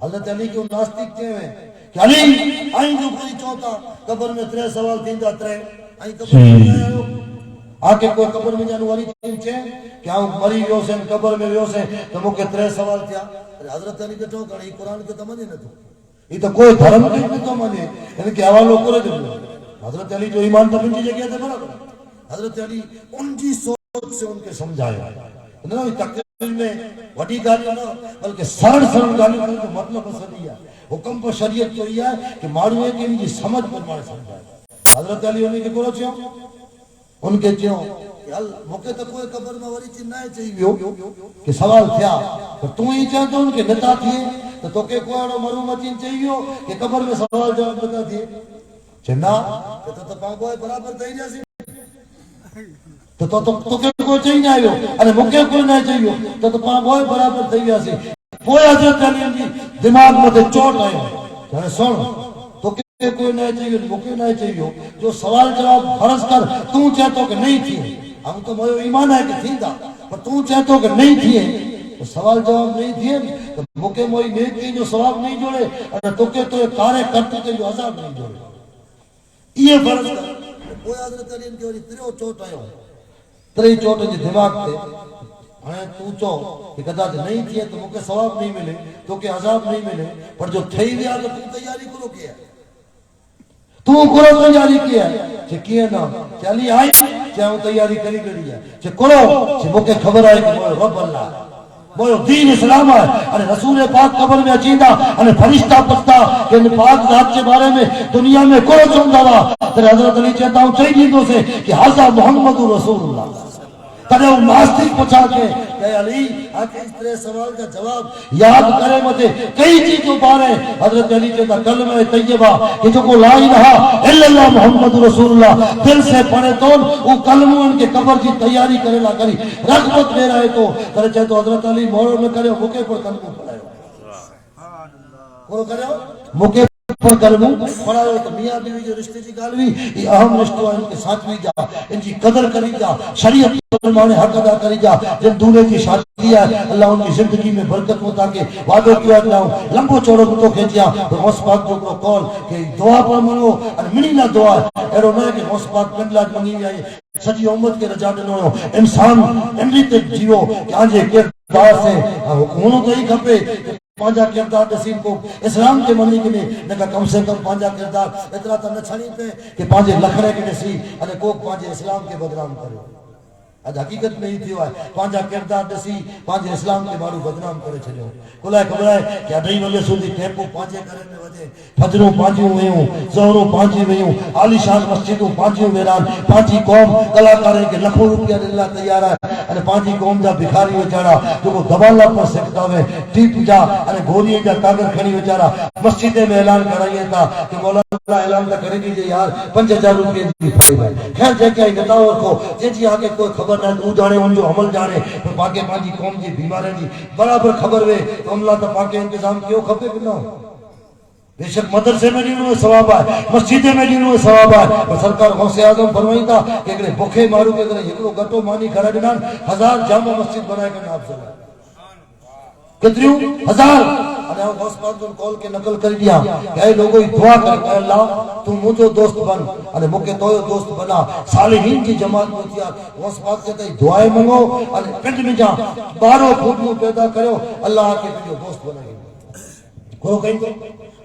حضرت علی کیوں ناستک تھے ہیں کہ علی آئیں جو کوئی چوتا قبر میں 3 سوال تین دا 3 آئیں قبر میں آئے ہو آکے کوئی قبر میں جانو والی تین چھے کہ آؤں مری ویو سے قبر میں ویو سے تو مکہ 3 سوال تھیا حضرت علی کے ٹھوکر یہ قرآن کے تمنے نہ تو یہ تو کوئی دھرم کے تو منے یعنی کہ حوالوں کو رہے حضرت علی جو ایمان تو بنجی جگہ تھے برابر حضرت علی ان کی سوچ سے ان کے سمجھایا انہوں نے تقریر میں وڈی گالی نہ بلکہ سرن گالی کا جو مطلب اصلی ہے حکم پر شریعت تو یہ ہے کہ مارو ہے کہ ان کی سمجھ پر مارے سمجھائے حضرت علی انہیں کے کولو چھو ان کے چھو کہ حل موقع تک کوئی قبر میں وری چیز نہ چاہیے کہ سوال تھیا تو ہی چاہتا ان کے نتا تھے تو کہ کوئی اڑو مرو مچین چاہیے کہ قبر میں سوال جواب بتا تھے چنا تو پاگوائے برابر تھی جیسی تو کہ کوئی چاہیے نہ آئیو ارے مکہ کوئی نہ چاہیے تو پاگوائے برابر تھی جیسی کوئی حضرت علی جی دماغ میں چوٹ آئے چاہے سن تو کہ کوئی نہ چاہیے مکہ نہ چاہیے جو سوال جواب فرض کر تو چاہتو کہ نہیں تھی ہم تو مجھے ایمان ہے کہ تھی دا پر تو چاہتو کہ نہیں تھی تو سوال جواب نہیں تھی تو مکہ موئی نیک کی جو ثواب نہیں جوڑے اور تو کہ تو کارے کرتے تھے جو عذاب نہیں جوڑے یہ فرض کر کوئی حضرت علی ان کے وری 3 چوٹ آئے ہو 3 چوٹ جو دماغ تے ہاں تو چو کہ کدا نہیں تھی تو مکہ ثواب نہیں ملے تو کہ عذاب نہیں ملے پر جو تھئی ویا تو تیاری کرو کیا تو کرو تیاری کیا کہ کیا نہ چلی آئی چاہوں تیاری کری کری ہے کہ کرو کہ مکہ خبر آئے کہ وہ رب اللہ وہ دین اسلام ہے ارے رسول پاک قبر میں اچیندہ ارے فرشتہ پستا کہ ان پاک ذات کے بارے میں دنیا میں کوئی چندہ ہوا تیرے حضرت علی چاہتا ہوں چاہی جیندوں سے کہ حضرت محمد رسول اللہ ترے وہ ناستک پچھا کے کہ علی آکے اس طرح سوال کا جواب یاد کرے مجھے کئی چیزوں بارے حضرت علی چاہتا کلمہ طیبہ کہ جو کو لا الہ الا اللہ محمد رسول اللہ دل سے پڑھے تو وہ کلمہ ان کے قبر کی تیاری کرے لا کری رغبت دے رہے تو ترے چاہتا حضرت علی مورو میں کرے مکے پر کلمہ پڑھائے کرو کرے مکے پر کلمہ پڑھائے تو میاں بیوی جو رشتے کی گالوی یہ اہم رشتہ ہے ان کے ساتھ بھی جا ان کی قدر کری جا شریعت مسلمان حق ادا کری جا جن دولے کی شادی ہے اللہ ان کی زندگی میں برکت ہو تاکہ وعدوں کیا جاؤں لمبو چوڑو تو کھینچیا تو غوث پاک جو کو کال کہ دعا پر منو اور منی نہ دعا ایرو نہ کہ غوث پاک پنڈلاج منی ہوئی آئی سچی امت کے رجا ڈنو انسان امری تک جیو کہ آنجے کردار سے حکومت ہی کھپے پانچا کردار نصیب کو اسلام کے منی کے لیے نکا کم سے کم پانچا کردار اتنا تا نہ چھڑی پہ کہ پانچے لکھڑے کے نصیب اور کوک پانچے اسلام کے بدنام کرے آج حقیقت میں ہی تھی ہوا ہے پانچا کردار نسی پانچے اسلام کے بارو بدنام کرے چھلے کلائے خبر ہے کہ اڈھائی والے سوندی ٹیپو پانچے کرے میں وجہ فجروں پانچوں ویوں زہروں پانچیں ویوں عالی شان مسجدوں پانچوں ویران پانچی قوم کلاکاریں کے لکھوں روپیہ دلہ تیار ہے اور پانچی قوم جا بکھاری وچارا جو کو دبالا پر سکتا ہوئے ٹیپ جا اور گھوڑیے جا کاغر کھڑی وچارا مسجدیں میں اعلان کرائیے تھا کہ مولانا اعلان تھا کرے دیجئے یار 5000 روپیہ دی فائدہ خیر جے کیا نتاؤ رکھو جے جی آگے کوئی خبر نہ تو جانے ان جو عمل جانے تو پاکے پانچی قوم جی بیمارے جی برابر خبر ہوئے تو اللہ تا پاکے انتظام کیوں کھپے بنا بے شک مدرسے میں جنہوں میں ثواب آئے مسجدے میں جنہوں میں ثواب آئے اور سرکار غوث اعظم فرمائی تھا کہ اگرے بکھے مارو کے اگرے یکڑو گٹو مانی کھڑا جنان 1000 جامع مسجد بنائے کرنا آپ سے کتریوں 1000 انہیں غوث پاک نے کال کے نقل کر دیا کہ اے لوگوں دعا کر کہ اللہ تو مجھو دوست بن انہیں مکہ توئے دوست بنا صالحین کی جماعت میں تھیا غوث پاک کہتا ہے دعائیں منگو انہیں پنڈ میں جا 12 خوبیوں پیدا کرو اللہ آکے جو دوست بنائے کرو کہیں تو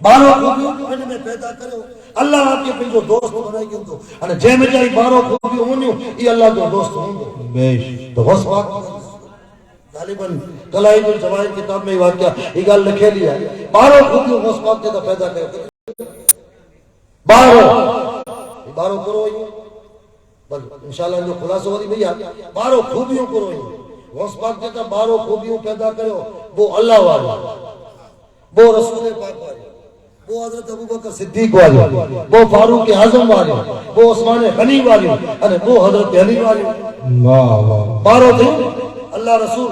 12 خوبیوں پنڈ میں پیدا کرو اللہ آکے پھر جو دوست بنائے گی تو انہیں جے میں جائی 12 خوبیوں ہونیوں یہ اللہ جو دوست ہوں گے تو غوث پاک غالباً کلائی جو جوائر کتاب میں واقعہ یہ گال لکھے لیا ہے 12 خوبیوں غوث پاک جیتا پیدا کرے 12 کرو ہی بل انشاءاللہ جو خلاص ہو رہی بھئیہ 12 خوبیوں کرو ہی غوث پاک جیتا 12 خوبیوں پیدا کرے وہ اللہ والا وہ رسول پاک والا وہ حضرت ابوبکر صدیق والے وہ فاروق اعظم والے وہ عثمان غنی والے وہ حضرت علی والے 12 تھے اللہ رسول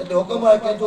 એટલે હુકમ આય કે જો